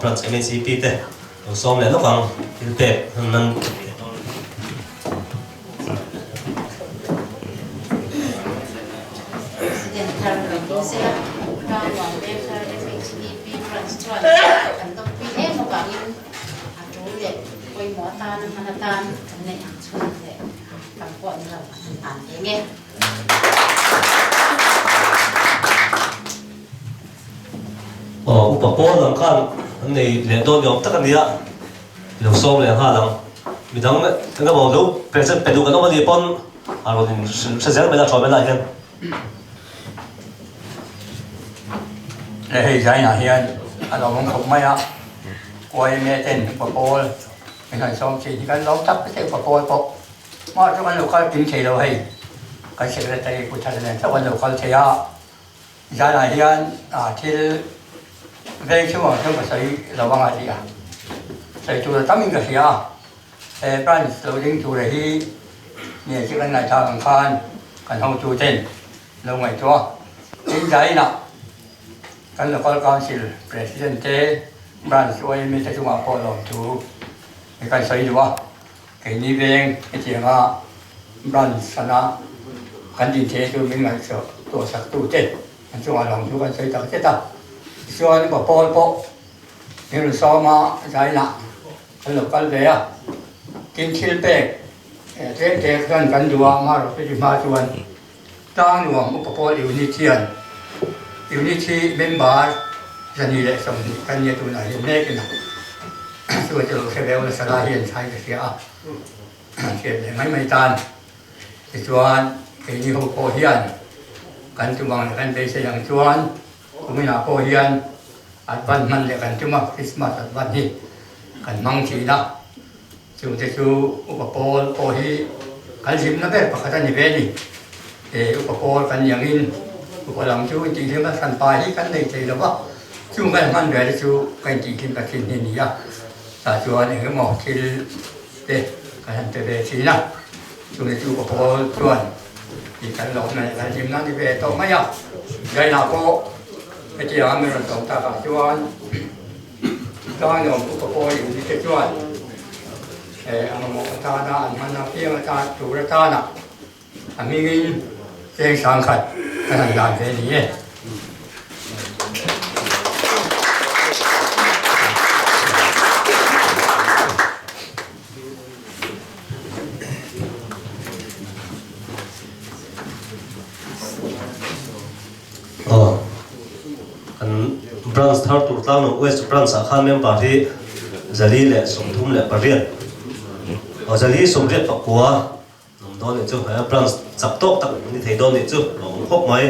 branch MHCP thế rồi so lệ nó bằng thì tệ nên Hãy subscribe cho kênh Ghiền Mì Gõ để không bỏ lỡ những video hấp dẫn mỏ ta nó mà ta này ăn xuân thế cầm quần rồi ăn thế nghe upapo lang kan ani le don yom tak ania lo som le ha lang midang nga bo lo present pedu kan oni pon aro din se zel mela chome la hen lễ giải nhà hiền anh ông không mấy á quay mẹ tên bà cô mình phải xong chỉ cái lấu tắp cái bà cô bộ mà cho anh lục cái chính trị đâu hay cái sự là tay của thằng này cho anh lục cái thì á giải nhà hiền thì về chỗ mà chúng ta xây là bằng gì à xây chỗ là tắm mình cái gì à plan lâu đến chỗ này thì nhà chỉ cần này thằng Phan cần không chủ tên lâu ngày cho chính giải nè kan local council presidente branch oi mi ta chunga po lo tu e kai sai duwa ke ni veng e chenga branch sana kan din che tu min ngai so to sak tu te an chunga long tu kan sai ta che ta so ni po po ni lu so ma jai na kan local ve a kin khil pe te kan duwa ma ro pe ma chuan tang nuam po liu ni chian unity member jadi le som kan ye tu na ye ne ke na so je lo se le o sa la hian sai ke sia ke le mai tan ke chuan ke ni ho ko hian kan tu bang kan be se yang chuan ku mi na ko hian at ban man le kan tu ma Christmas at ban hi kan mang chi na chu te chu upapol ko hi kan sim na be pakatan ni be ni upapol kan yang in của lòng chú chỉ thêm các sản phẩm cái này thì nó có chú cái mang về chú cái chỉ thêm các thiên nhiên gì à chú anh cái mỏ thì để cái hành về xí nào chú này chú có phố chuồn thì cái lỗ này là thêm nó đi về tổ mấy à đây là cô cái chị em mình tổng ta cả chú anh cho anh nhóm của côอยู่ที่cái chuồn anh một ta đã anh nó kia ta chủ ra ta nè anh mình trên sáng khẩn cái hành động thế này kan branch thar tur tlang no west branch a khan member hi zali le somthum le pariat zali somriat pakwa don ni chu ha branch chak tok tak ni thei don ni chu long khop mai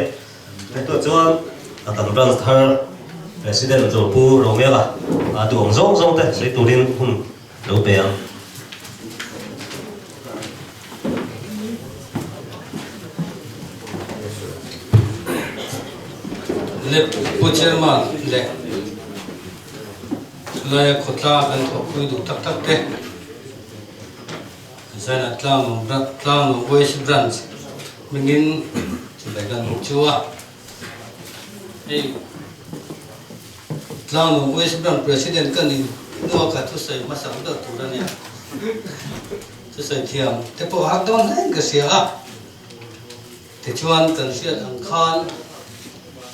ne to chuan kan branch thar president chu pu romela a du ong zong zong te sei turin hun lo pe ang le pucherman le le khotla kan thokui du tak tak te sana tlang west branch mingin sebagai chua tlang west branch president kan ni no ka tu sai masang da tu da ne tu sai thiam te po hak don ne ka sia te chuan kan sia ang khan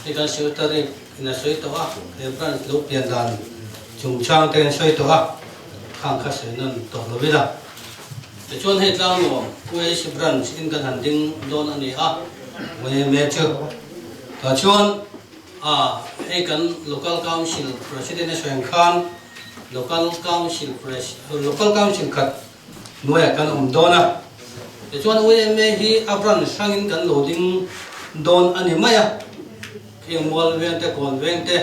te kan sia tari ina soi to a te branch lo pian dan chung chang ten soi to a khang kha se nan to lo vida te chuan he tlang no west branch in kan han ding don ani a we me chu ta chuan he kan local council president Soeng Khan local council khat noya kan dona te chuan we me hi a branch sangin kan loading don ani maya mol veng te kon veng te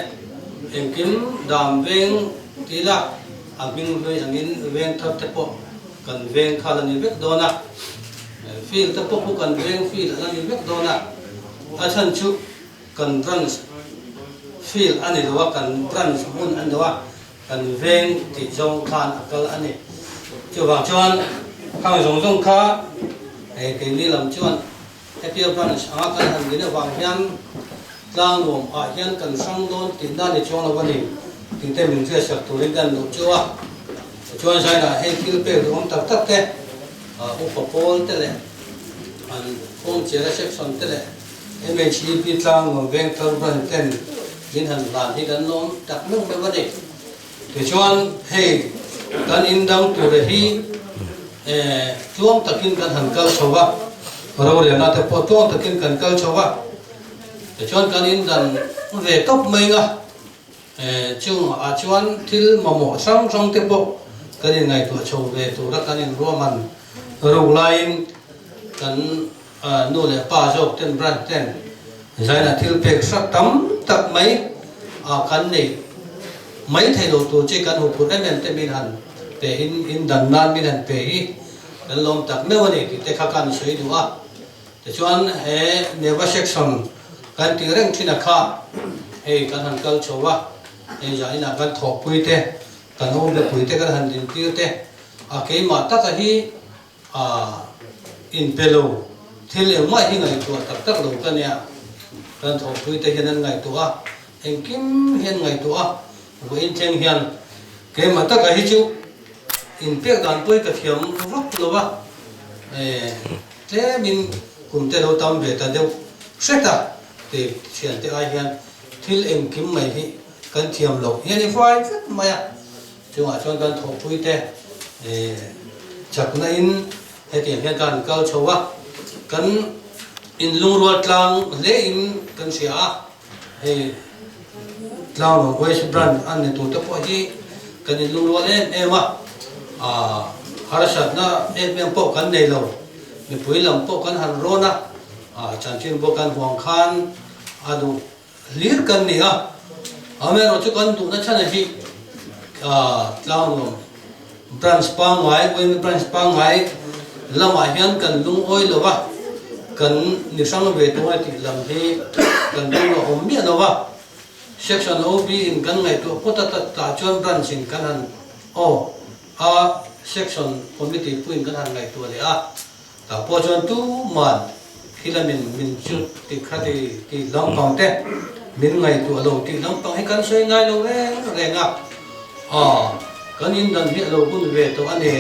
kim dam veng tila abing ve angin veng thap te po kan veng khala ni vek dona fil te po kan veng fil ani vek dona a chan chu kan branch fil ani do kan branch mun an do kan veng ti jong khan akal ani chu wang chuan khang jong kha ke ni lam chuan he pia branch a kan han ni wang hian tlang nuam a hian kan sang don tin da ni chong lo ni tin te min che sak turin kan lo chua chuan sai na he kil pe rom tak tak te upapol te le an phong che la section te le MHP tlang nuam veng thar ban ten din han lan hi kan lom tak nung be ba ni te chuan he kan in dang tu re hi chuang takin kan han kal chowa ro re na te po chuang takin kan kal chowa te chuan kan in dan ve top mai nga chung a chuan thil mamo sang sang te po kan in ngai tu chho ve tu ra kan in ro man ro lain kan nu le pa jok ten brand ten zai na thil pek sak tam tak mai kan nei mấy thầy đồ tổ chức căn hộ phụ em tên mình hẳn để in đàn nan mình hẳn về hi đàn lom tắc nếu vậy thì để khắc căn sấy đủ à để cho anh hệ neva section căn tiếng reng trên là khá hệ căn hẳn câu châu à hệ giải là căn thọ bùi tê căn hôm được bùi tê căn hẳn đến tiêu tê cái mà tất cả hi in pelo thì liệu mai hi ngày tuổi tắc tắc đầu căn nhà căn thọ bùi tê hiện ngày tuổi anh kim hiện ngày tuổi với in trên hiền cái mà tất cả hết chú in biết đàn tôi cái thiểm vấp luôn ba thế mình cùng tới đâu tâm về ta đâu xét ta thì chuyện tới ai hiền thì em kiếm mày thì cần thiểm lộc hiền thì phải rất mày à chứ mà cho cần thổ vui thế chắc là in hay tiền hiền cần cao châu á cần in lung ruột lang lẽ in cần xia hay lao nó quay xuống brand anh này tụi tôi phải cái này luôn luôn em harasat na em po kan nei lo mi pui lam po kan han rona chan chin bo kan huang khan adu lir kan ni ame ro chu kan tu na chana hi lao no branch pa ngai quên branch pa ngai lama hian kan lung oi lo wa kan ni sang ve tu ai ti lam hi kan lung no om mi no wa section OB in kan ngai tu pota ta chuan branch in kan han section committee puin kan han ngai tu le ta po chuan tu man khila min chu ti khati ti long pang te min ngai tu lo ti long pang he kan soi ngai lo re nga kan in dan hi lo bun ve to ane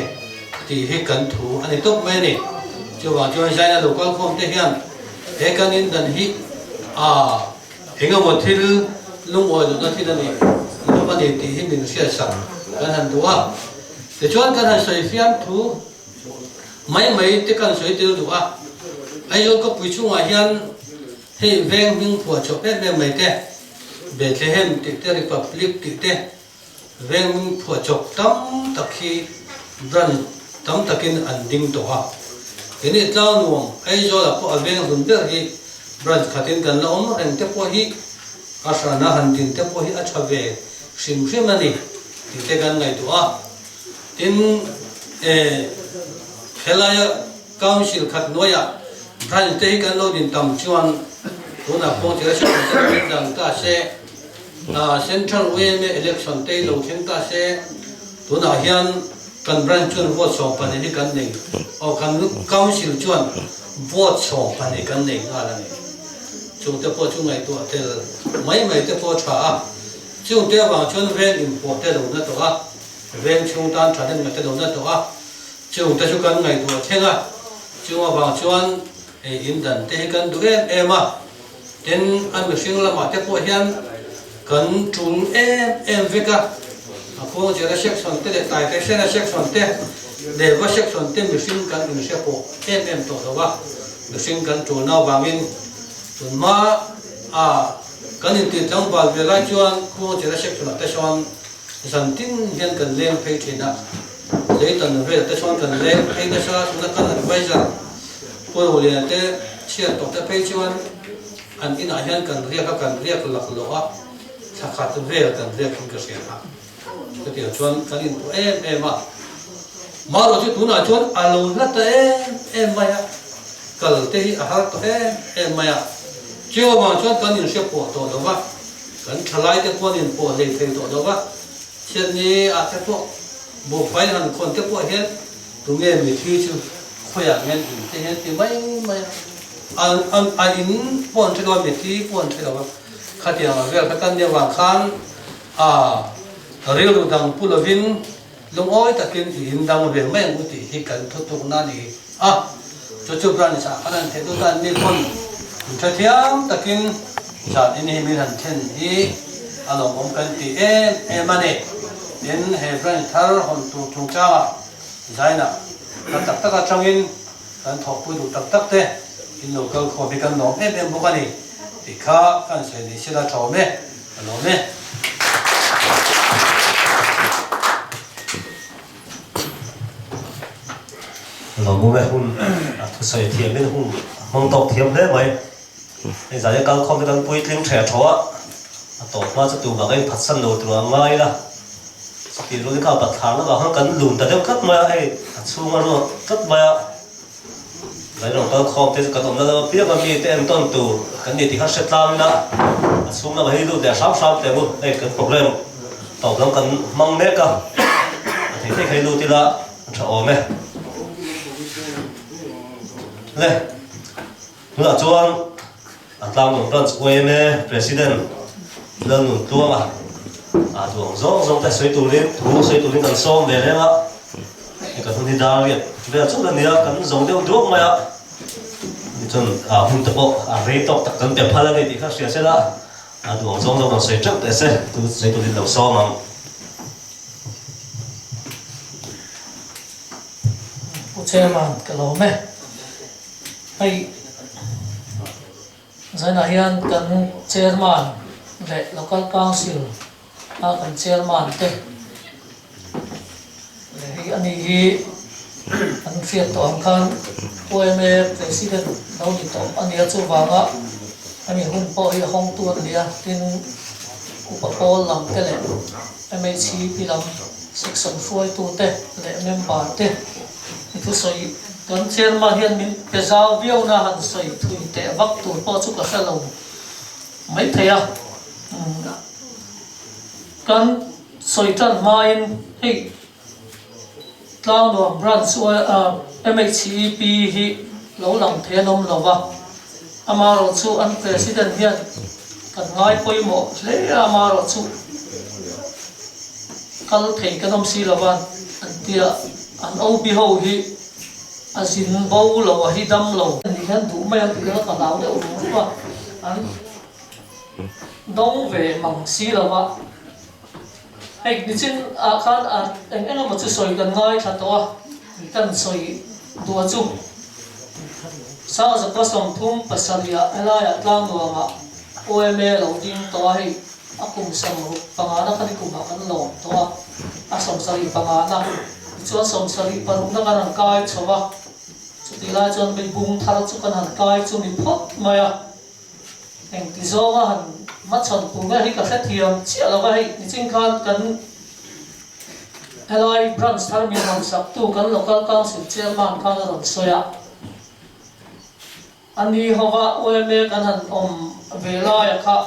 ti he kan thu ane top mai ni chu wa chuan sai na lo kal khom te hian he kan in dan hi hinga mo thil lung oi lo na thil ani lo ba ni ti hi min sia sa kan han tu để cho anh cái hàng sợi phiến thú mấy cái căn sợi tiêu đủ ai yêu có bùi chung ngoài hiền hay ven những phù cho bé bé mấy thế để thế hem thì thế republic thì thế ven những phù cho tấm tập khi run tấm tập kinh an định tổ cái này tao nuông ai cho là có ven luôn biết thì run khát tin cần là ông anh tiếp qua hi asana hành tin tiếp qua hi achha về sim sim này thì thế cần ngày tổ in Helaya Council khát noya Brian tây kan lo din tam chuan tu na po tira sen dang ta se central way election tây lo theng ta se tu na hian kan Brian chuan vote so pan ni kan nei kan council chuan vote so pan ni kan nei ala ni chung te po chung ngai tu tel mai te po tha chung te wang chuan ven import te lo na to ven chung tan thà nên người ta đâu na to chung ta chu kan ngai tu theng chung wang chuan in dan te kan du em ten an machine la ma te po hian kan chung em veka ko je ra section te le tai te se section te de va section te machine kan in se po em to do wa machine kan tu na wangin tun ma kan in ti tang bal ve la chuan ko je ra section te son san tin hian kan lem phei thina le tan ve te son kan lem phei na sa na kan advisor po le te chia to te phei chuan an in a hian kan riak lak lo thakhat ve kan riak kin ka sia te ti chuan kan in em ma ro chu tuna chuan alo na te em maya kal te hi a har to em maya chiwa ma chuan kan in se po to do wa kan thalai te pon in po le thei to do wa chen ni a te po bo phai han kon te po hian tu nge mi thi chu khoya ngen te hian ti mai an in pon che do mi thi pon che do khatia vel kan ne wa khan ril dang pulovin long oi takin hi hindang ve mai ngu ti hi kan thu na ni chu bran sa anan the tu tan ni kon cha thiam takin sa in hi mi han chen hi along om kan ti em ane đến hệ brand thar hồn tu trung cha giải na kan tak tak atangin kan thok pui du tak tak te in local kho be kan nom em bokani ti kha kan se ni sila chome lo me lo mu me hun thu sai thiam bên hun mong tộc thiam thế vậy bây giờ cái không cái bui tiếng trẻ chó tổ mà sẽ tụ vào cái phát sinh đầu từ ngay là thì rồi cái bát thang nó vào hàng cân lùn tại đâu cất mà ai xuống mà rồi cất mà lấy rồi cái không thì cái tôm nó biết mà mi tem tôn tụ cái này thì hắn sẽ làm nữa xuống nó phải lùn để sắp để bu đây cái problem tổ nó cần mong mét cơ thì cái lùn thì là chó mẹ này chúng ta chuông làm một trận UME president lần một tua mà tuồng giống tại suy tụ lên cần xôm về đấy ạ cần thông tin đa việt bây giờ chút lần nữa cần giống theo thuốc mà ạ chân hun tập bộ rây tóc tập cần đẹp hơn này thì khác sẽ là tuồng giống bằng suy trước để sẽ suy tụ lên đầu xôm mà chairman cái lỗ mẹ hay giờ này hiện cần chairman để local council cần chairman thế để anh ấy anh phiền tổng khăn UME president đâu đi tổng anh ấy chú vàng á anh ấy hôm bữa ấy không tuân đi tin upapol làm cái lệ MHC làm section 4 tu thế lệ member thế itu soi kan chairman hian min pezau viau na han soi thui te vak tur po chu ka hello mai theya kan soi tan main hey tlang no branch MHCP hi lo lang the nom lova amaro chu an president hian kan ngai poimo hle amaro chu kal thei kanom si lawan an tia an obi ho hi asin bo lo hi dam lo ni han du mai an tia ka law de u wa an dong ve mang si lawa hey ni chin a khan a eng ma chu soi kan ngai tha to ni kan soi du chu sa za ka som thum pasalia elaya tlang do ma OME lo ding to hi akum sam ru pangana kan ku ba kan lo to a som sari pangana chuan som sari parum na kan kai chowa chuti la chuan bei bung thar chu kan han kai chu ni phot maya eng ti zo nga han ma chon pu nga hi ka kha thiam chia lo ga hi ni ching khan kan helai branch thar mi han sak tu kan local council chairman khan ron soya ani howa OME kan han vela ya kha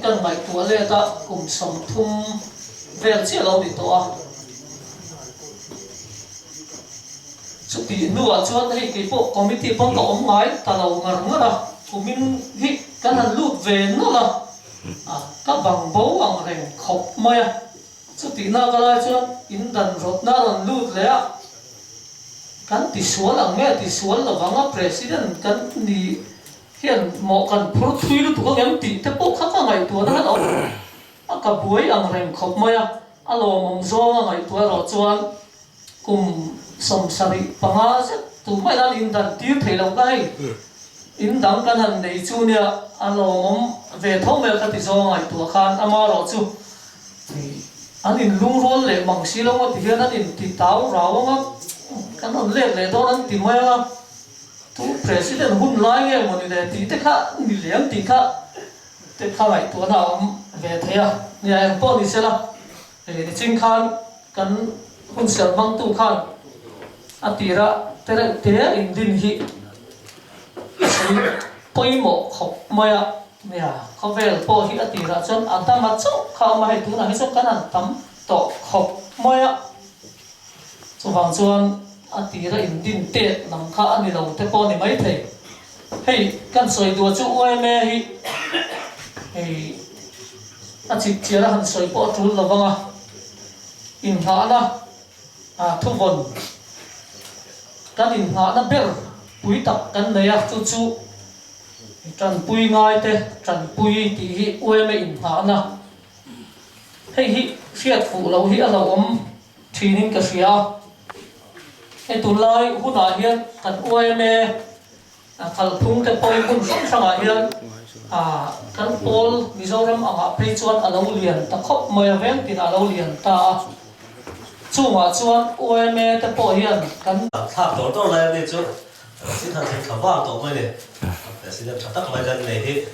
kan mai tu le ta kum som thum vel chia lo ni to a chuti nuwa chuan hei ke po committee pon ka om ngai ta lo ngar ngara kumin hi kan han lut ve no la ka bang bo ang reng khop maya chuti na ka la chuan in dan rot na ron lut le a kan ti sual ang me ti sual la wanga president kan ni hian mo kan phur thui lu tu ka ngam ti te po kha ka ngai tu na lo a ka buai ang reng khop maya a lo mom zo ngai tu ro chuan kum som sari panga se tu mai dan in dan tir thei lo kai in dang kan han nei chu nia alom ve thong me ka ti zo ngai tu khan ama ro chu an in lung rol le mang si lo ma ti hian an in ti tau raw nga kan on le le don an ti mai nga tu president hun lai nge mo ni le ti te kha ni lem ti kha te kha ngai tu na ve thea ni ai po ni se la ni ching khan kan hun sel mang tu khan atira te in din hi poimo khop maya nia khovel po hi atira chon atama chu kha ma he tu na hi so kanan tam to khop maya chu wang chuan atira in din te nam kha ani lo te po ni mai thei hei kan soi du chu OME hi hei a chi chira han soi po tul lawanga in ha na thu von kan in ha na ber pui tak kan neya chu chu tran pui ngai te tran pui ti hi OME in ha na hei hi riat fu lo hi alo om thinin ka ria e tulai huna hian kan OMA kal thung te poi kun sanga hian kan pol Mizoram anga phei chuan alo lian ta khop mai aveng tin alo lian ta chunga chuan OMA te poi hian kan tháp tổ tổ này đi chú xin thằng thầy khảo vang tổ mới đi để xin được tắc mai dân này thì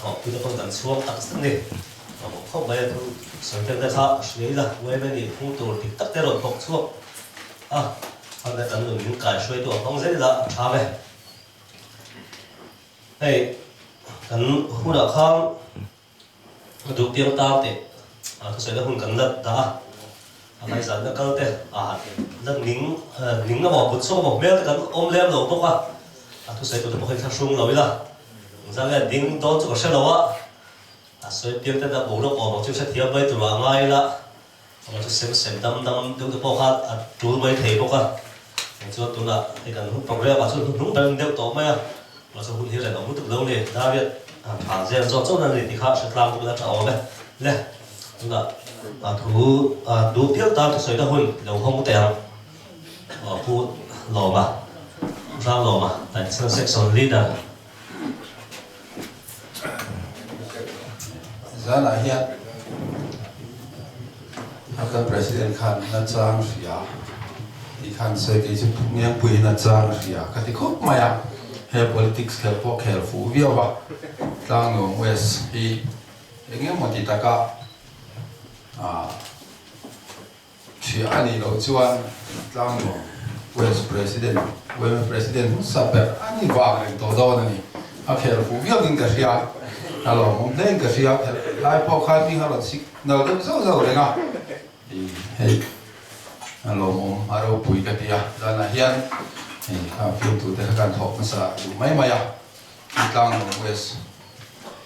họ cứ nó không cần xuống tắc sẵn đi mà một không mấy thu sớm thêm ra sao lấy ra quay bên đi thu tổ thì tắc cái rồi phục xuống hôm nay tận dụng những cái suy tổ không dễ là trả về hey cần hú đạo khang đủ tiếng tao thì tôi sẽ là hôn cần lật ta bây giờ nó câu thế rất nín nó bỏ bút số một mét cái ôm lem đầu bốc tôi sẽ tụi nó hơi thắt sung rồi là ra cái nín đó chỗ sẽ đâu所以點解就冇得我就識睇咩就話嗌啦，我就成等都播下做咩題目就到啦，你kan program話就弄得了到咩我就會嚟講都lâu呢，大約爬這樣做那裡啲卡是當個找咩咧，咁啦讀表達就水得會流空定พูดหล่อมาร่างหล่อมาแต่เซ็กซ์ leader Zana hian akan President Khan na chang ria ti Khan se ke chu ngiang pui na chang ria ka ti khop maya he politics khel po khel fu viawa tlang no west hi engem mati taka chi ani lo chuan tlang no west president saper ani wa reng to do na ni a khel fu viaw ding ka ria alo mong lên cái gì lại bỏ khai đi hay là xịt nào đó dâu đấy ngà hey alo mong aro bùi cái gì ra là hiền phim tụi thế kan học mà sa đủ mấy mày tlang no wes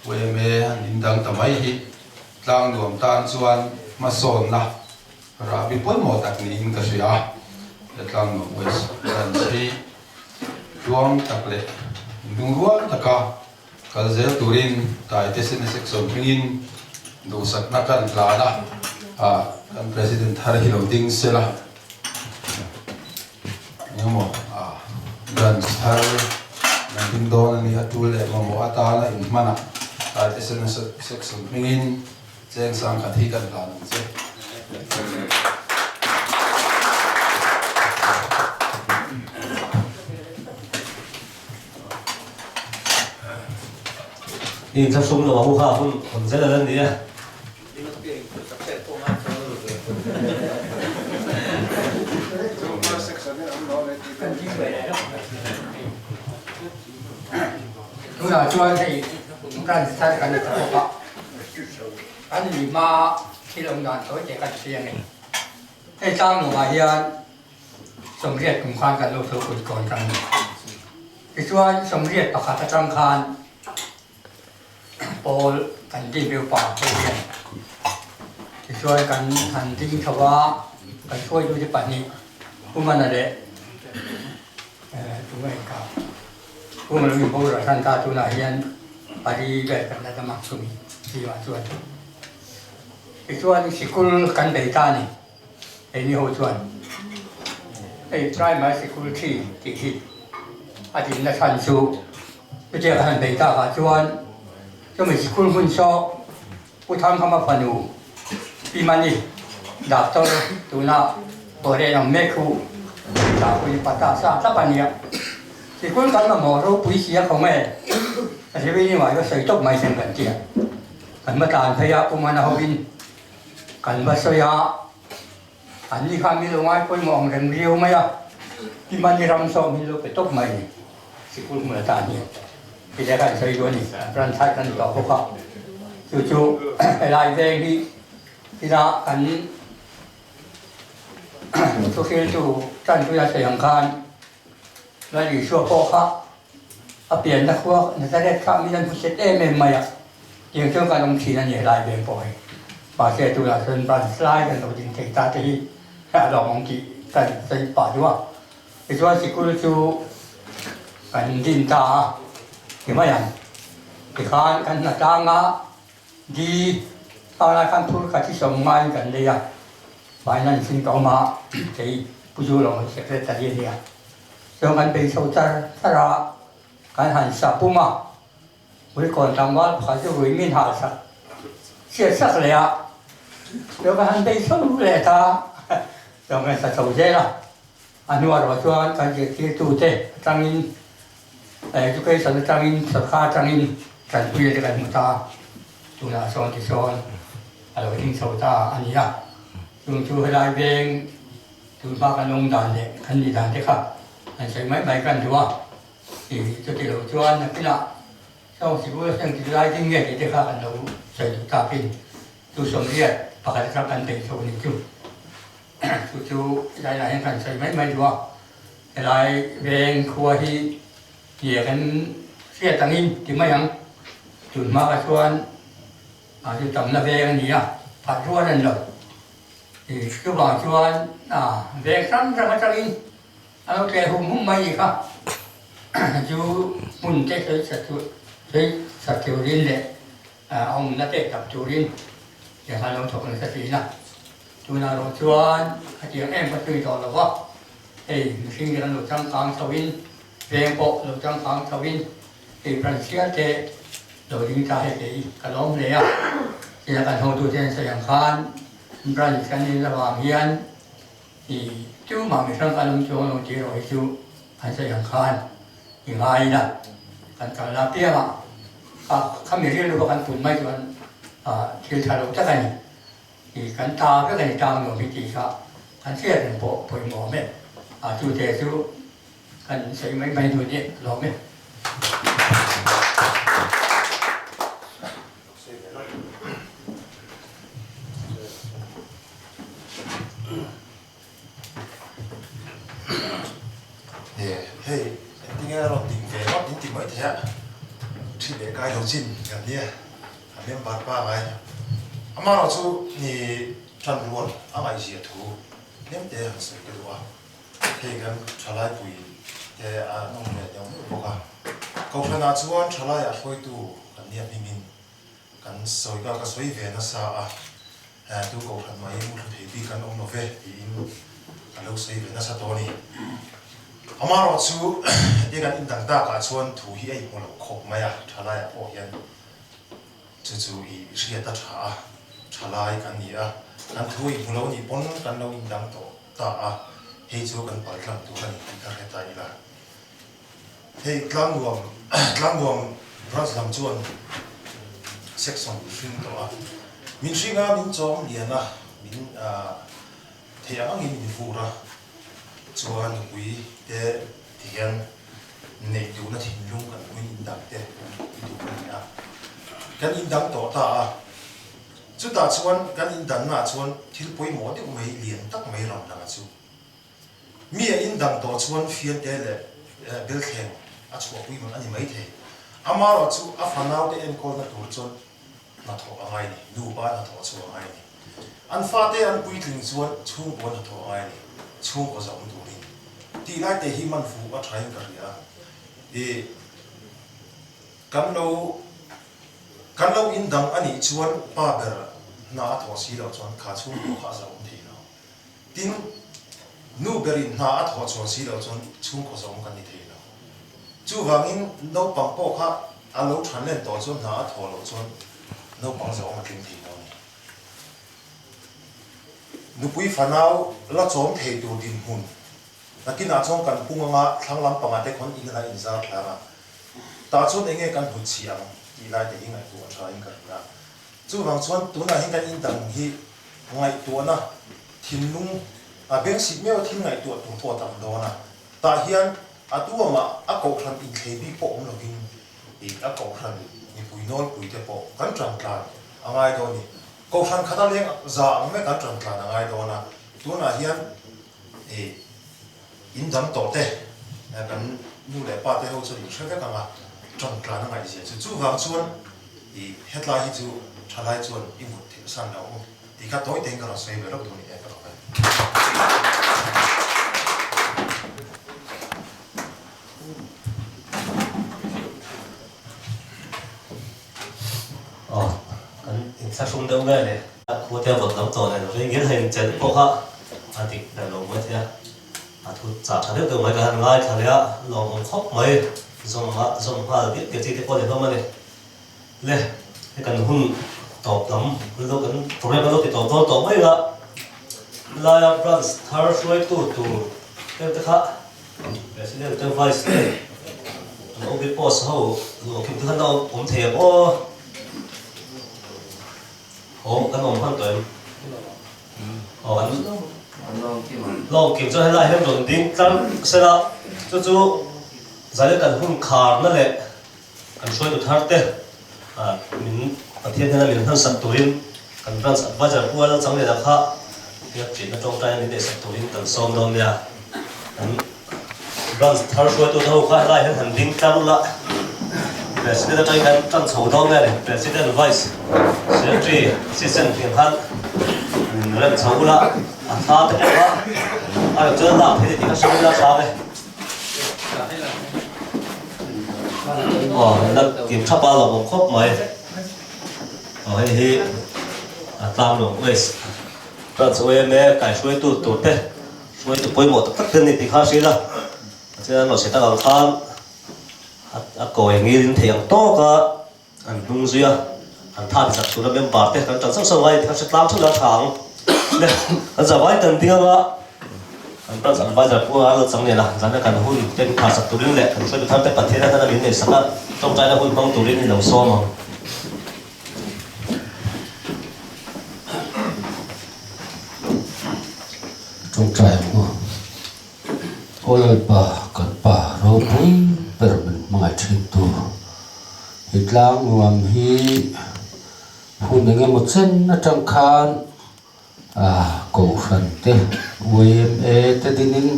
me nín đăng tầm mấy hi tlang nuông tan chuan mà son na ra bị bớt một đặc nín cái gì tlang no wes dan si ruang tak le dung ruang taka kalzel turin tai tesin section pingin do sakna kan lana kan president har hilo ding sela nyomo dan har nanting don ni atul e mo atala in mana tai tesin section pingin cheng sang khathi kan lana che nhìn thắt sung là mua hàng còn rất là lớn đi chúng ta cho thì chúng ta sẽ cần được học tập anh gì mà khi đồng đoàn tối chỉ cần tiền này cái trang của bài hiện sông riết cùng khoan cần lô số của còn cần cái chuan sông riết và cả trang khan Paul kan di biu pa ke tiช่วยกันทันที่เขาว่ากันช่วยดูที่ปัจจุบันผู้มันอะไรทุกอย่างครับผู้มันมีผู้รักษาตาตุนายันปฏิบัติกันได้มาสุมีที่ว่าช่วยที่ช่วยสิคุลกันเบต้านี่ไอ้นี่หัวช่วยไอ้ทรายมาสิคุลที่อาทิตย์ละชั้นสูงไปเจอกันเบต้าค่ะช่วย就每次困困说，不谈他们朋友，比曼尼，打到都那，我这样没哭，打回把大厦打半年，是困干了毛都不需要空诶，但是为你话个水都没成本钱，กันมาตานพยาปุมานาวินกันมาสยาอันนี้ข้ามีลงไว้ไปมองเรื่องเรียวไหมที่มันนี่รำซ้อมมีลูกไปตกไหมสิคุณเมื่อตานเนี่ยที่จะกันใช้ด้วยนี่รันทัดกันต่อพวกเขาจู่ๆไปไล่แดงที่น่ากันทุกทีจู่ท่านผู้ใหญ่เสียงคานแล้วอยู่ชั่วพวกเขาเปลี่ยนนักพวกนักเรียนข้ามีนันผู้เช็ดเอ็มไหมยังเชื่อการลงทีนั่นเนี่ยไล่แดงปล่อยป่าเสียตัวละส่วนป่าสไลด์กันเราจริงเทตาที่แค่ลองมองกี่กันใส่ป่าด้วยไอ้ส่วนสิกุลจู่กันดินตาที่ไม่ยังที่ข้านกันหน้าต่างดี lai kan thu ka chi som ngai kan le ya bai nan sin ko ma cái bu ju lo secretary ni ya so kan be so tar ra kan han sa pu ma với còn tam wa ka ju wi min ha sa sia sa le ya so kan han be so le ta so kan sa so je la anu ro chuan kan je ti tu te tang in education tang in sarkar tang in kan pi de kan ta tu na son ti son alo ting so ta ani ya chung chu lai beng tu ba kan long dan le kan ni dan te kha an sai mai bai kan tu wa thì cho ti lo chuan na pina sau si bu sang ti lai ting nge ti te kha kan lo sai tu ta pin tu som riat pa kan ka kan te so ni chu chu lai lai kan sai mai mai tu wa lai beng khua hi ye kan sia tang in ti mai yang chun ma ka chuan thì tầm là về cái gì à phải chua lên rồi thì cứ bảo chua về sáng ra cái gì anh kêu không mấy gì cả chú muốn cái sạch chịu riêng đấy ông đã để tập chịu riêng để hai ông thuộc là cái gì nè chú nào rồi chua cái chuyện em có tùy tỏ là quá thì khi người lột trắng trắng sầu in về bộ lột trắng trắng sầu in thì phần xia thế rồi chúng ta hay cái lóm này à thì là cần hỗ trợ trên sài gòn ra những cái này là vàng hiền thì chú mà mình sang cái lom chỗ nó chỉ rồi chú hay sài gòn thì ngay là cần cần làm tiếp mà không biết riêng được cần tụi mấy chuyện thì thay đổi tất cả này thì cần ta cái này ta người bị chỉ sao cần chia thành bộ phơi mỏ mẹ chú thế chú cần xây mấy mấy đôi điện lóm mẹ hey, tiếng rồi tiếng về nó tiếng mới thế, chỉ để cái đầu tiên gần như, anh em bắt ba cái, anh mà nó chú ni chân luôn, anh ấy chỉ thu, nem để hàng sợi cái đó, thì cái trả lại bùi, để nông nghiệp nhau bốc à, câu chuyện nào chú anh trả lại à khôi tu, gần như mình gần sợi cái sợi về nó sao tu câu chuyện mà em muốn thấy đi gần ông nó về, thì gần lúc sợi về nó sao đó nè. Amaro chu egan indang ta ka chuan thu hi ei molo khop maya thalai o hian chu I ria ta thalai kan ni a kan thui mulo ni pon kan lo indang to ta hei chu kan pal tlang tu kan ta heta ila hei tlang ras lam chuan section fin to min ringa min chom liana min thei angin min fura chuan ui te tiang nei tu na thin lung kan ui indang te tu kan ya kan indang to ta chu ta chuan kan indang na chuan thil poi mo te mai lian tak mai ram na chu mi indang to chuan fian te le bel khen a chu pui man ani mai the amaro chu a fanau te en kol na tur chuan na tho angai ni nu ba na tho chu angai ni an fa te an pui tling chuan chung bon na tho angai ni chung ko zong tu ni ti lai te hi man fu a thain ka ria kan lo in dang ani chuan pa ber na tho si lo chuan kha chung ko kha zong thi lo tin nu berin na a tho chuan si lo chuan chung ko zong kan ni thi lo chu wangin no pang po kha a lo than len to chuan na a tho lo chuan no pang zong a tin thi lo nu pui fanau la chom thei tu din hun nakina chong kan punganga thanglam panga te khon in la in za thlara ta chon enge kan hu chiang ti lai te ingai tu tha in kan na chu wang chon tu na hin kan in dang hi ngai tu na thin lung a beng si meo thin ngai tu tu tho tam do na ta hian a tu ma a ko thlan in thei bi po om lo ging a ko thlan ni pui nol pui te po kan tram tla angai do ni ko thlan khata leng za ang me kan tram tla na ngai do na tu na hian in dam to te kan nu le pa te ho chu ri thre ka ma tram tla na ngai je chu wang chuan hetla hi chu thalai chuan I mut thil san lo ti kha toi teng ka ro sei ve lo tu ni e ka ro kan in thắt sung đâu nghe này khu theo vật lắm tổ này với nghĩa hình chân bộ ha anh thì đại lộ mới thế thu trả thằng được mấy cái hàng ngay thằng đấy lòng khóc mấy dùng hoa biết cái gì thì có thể không này lên cái cần hun tọt lắm lúc cần problem lúc thì tọt mấy cái là brand thar suy tu cái khác cái gì cái vice này ông biết boss hậu lúc khi thứ nào ông thèm cái ông hoàn toàn anh lòng kiểm tra lại thêm rồi tính tăng sẽ là chú giải cần hun khارนั่นแหละกันช่วยตัวทัดเต้mìnhประเทศนั้นmìnhท่านสัตว์ตัวรินกันรันสัตว์ว่าจะพูดแล้วจังเลยนะครับเนี่ยจีนตรงใจนี่เด็กสัตว์ตัวรินกันซ้อมดอมเนี่ยกันรันทัดช่วยตัวเท่าข้าได้ให้หันดิ้งกล้าลุละPresidentใจกันจันทร์ดอมเนี่ย President Vice Secretary Assistant เพียงท่านเรื่องเท่าละท่าแต่ว่าเจอหน้าที่ที่เขาช่วยเราช้าเลยนักkiểm tra ba lòng khóc mấy hay tam lòng West rồi rồi mẹ cái suy tu thế suy tu bôi một tất nhiên thì khác gì đó cho nên nó sẽ tạo khan coi nghĩ đến thiền to cả anh đúng gì anh tham gia tu là bên bát thế anh chẳng sống vậy anh sẽ làm cho nó thẳng anh giờ vậy từng tiếng á anh rằng bây giờ cô ăn xong này là rằng cái hun trên khá sạch tủ linh lệ anh phải được tham gia bát thế là nó biến để sạch trong trái là hun không tủ linh thì đồng xô mà trong trái của ôi bà cật bà rau bún bờ mình mang trên tu hít lang nguồn hi hun những một chân nó trong khan cổ phần thế UMA thế tin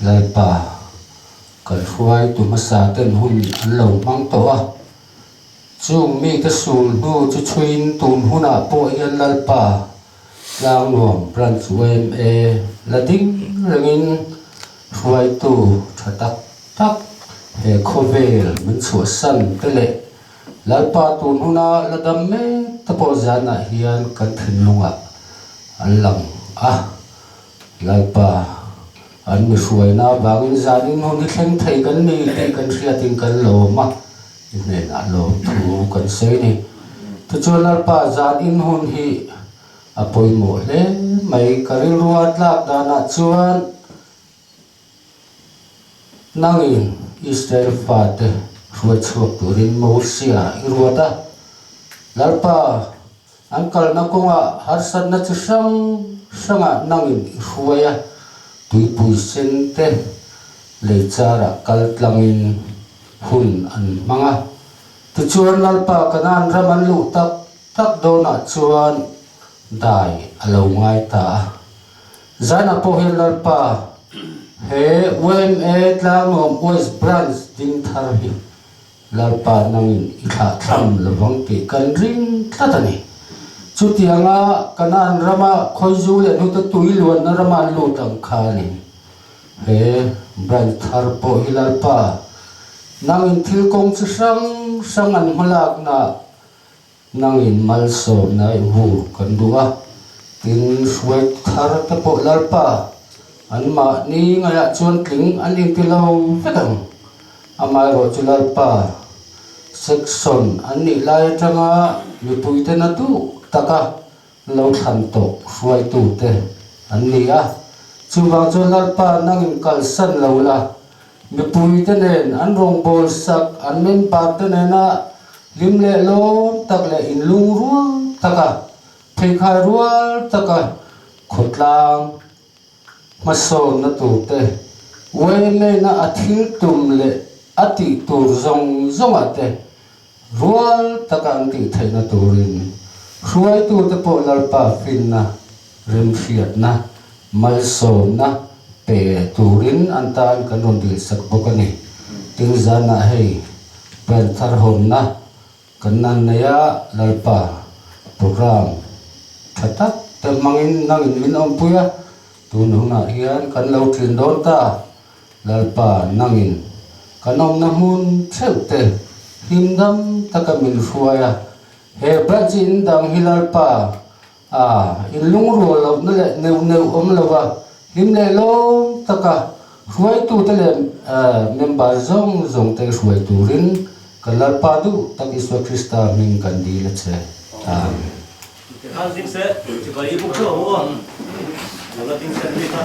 lại bà cần phơi tụi mà xả tên hun ăn lẩu mang tổ chung mi cái sùn nu cho chuyên tụm hun bộ yên lại bà lang nuông brand UMA là đinh rừng phơi tụ cho tắc hệ cover mình sửa sân thế lệ lại bà tụm hun là đam mê tập bộ giàn hiền cần thìn lung anh lòng lại bà anh mới xuôi na vàng gia đình hôn đi khen thầy cần đi thì cần xia tình cần lỗ mà nên là lỗ thu cần xây đi thì cho lại bà gia đình hôn hi bồi mổ lên mấy cái ruột lạc đà nát chuan năng in Israel phát ruột chuột turin mổ xia ruột á lại bà anh kalau nak kong harsan na cusang sanga nangin huaya tui puisen te lecara kaltlangin hun an manga tu chuan lalpa kanan raman lu tak dona chuan dai alo ngai ta zana pohil lalpa he UMA tlang West Branch ding thar hi lalpa nangin ikha tham lawang ti kan ring tlatani chút tiếng kanan rama khoi du le nu ta tui luan na rama lu tang khani he brand thar po hilalpa nangin thil kong chu sang an malak na nangin malso na hu kan duwa tin suai thar ta po lalpa an ma ni ngaya chuan tling an in tilo fekang amai ro chu lalpa section an ni lai tanga mi pui te na tu taka lâu thành tổ xuôi tụ te anh đi chú vào cho lalpa nangin kal san lâu la mi pui te nen an rong bol sak an men pa te nena lim le lo tak le in lung rual taka thei khai rual taka khotlang mason na tụ te we me na athil tum le ati tur zong ate rual taka an ti thei na turin xuôi tu te po lalpa fin na rim fiat na malsom na pe turin antan kanon dil sak bokani ting zana hei pen thar hom na kanan naya lalpa program thatak te mangin nangin min om puya tu nung na hian kan lo thin don ta lalpa nangin kanom na mun theu te himdam takamin xuaya he brajin dang hilal pa in lung ro lo na le neu om lo wa him le lo taka huai tu te le member zong te huai tu rin kalal pa du tak Isu Krista min kan di le che Kan ting se chỉ có ý bút cho ông là ting se đi thôi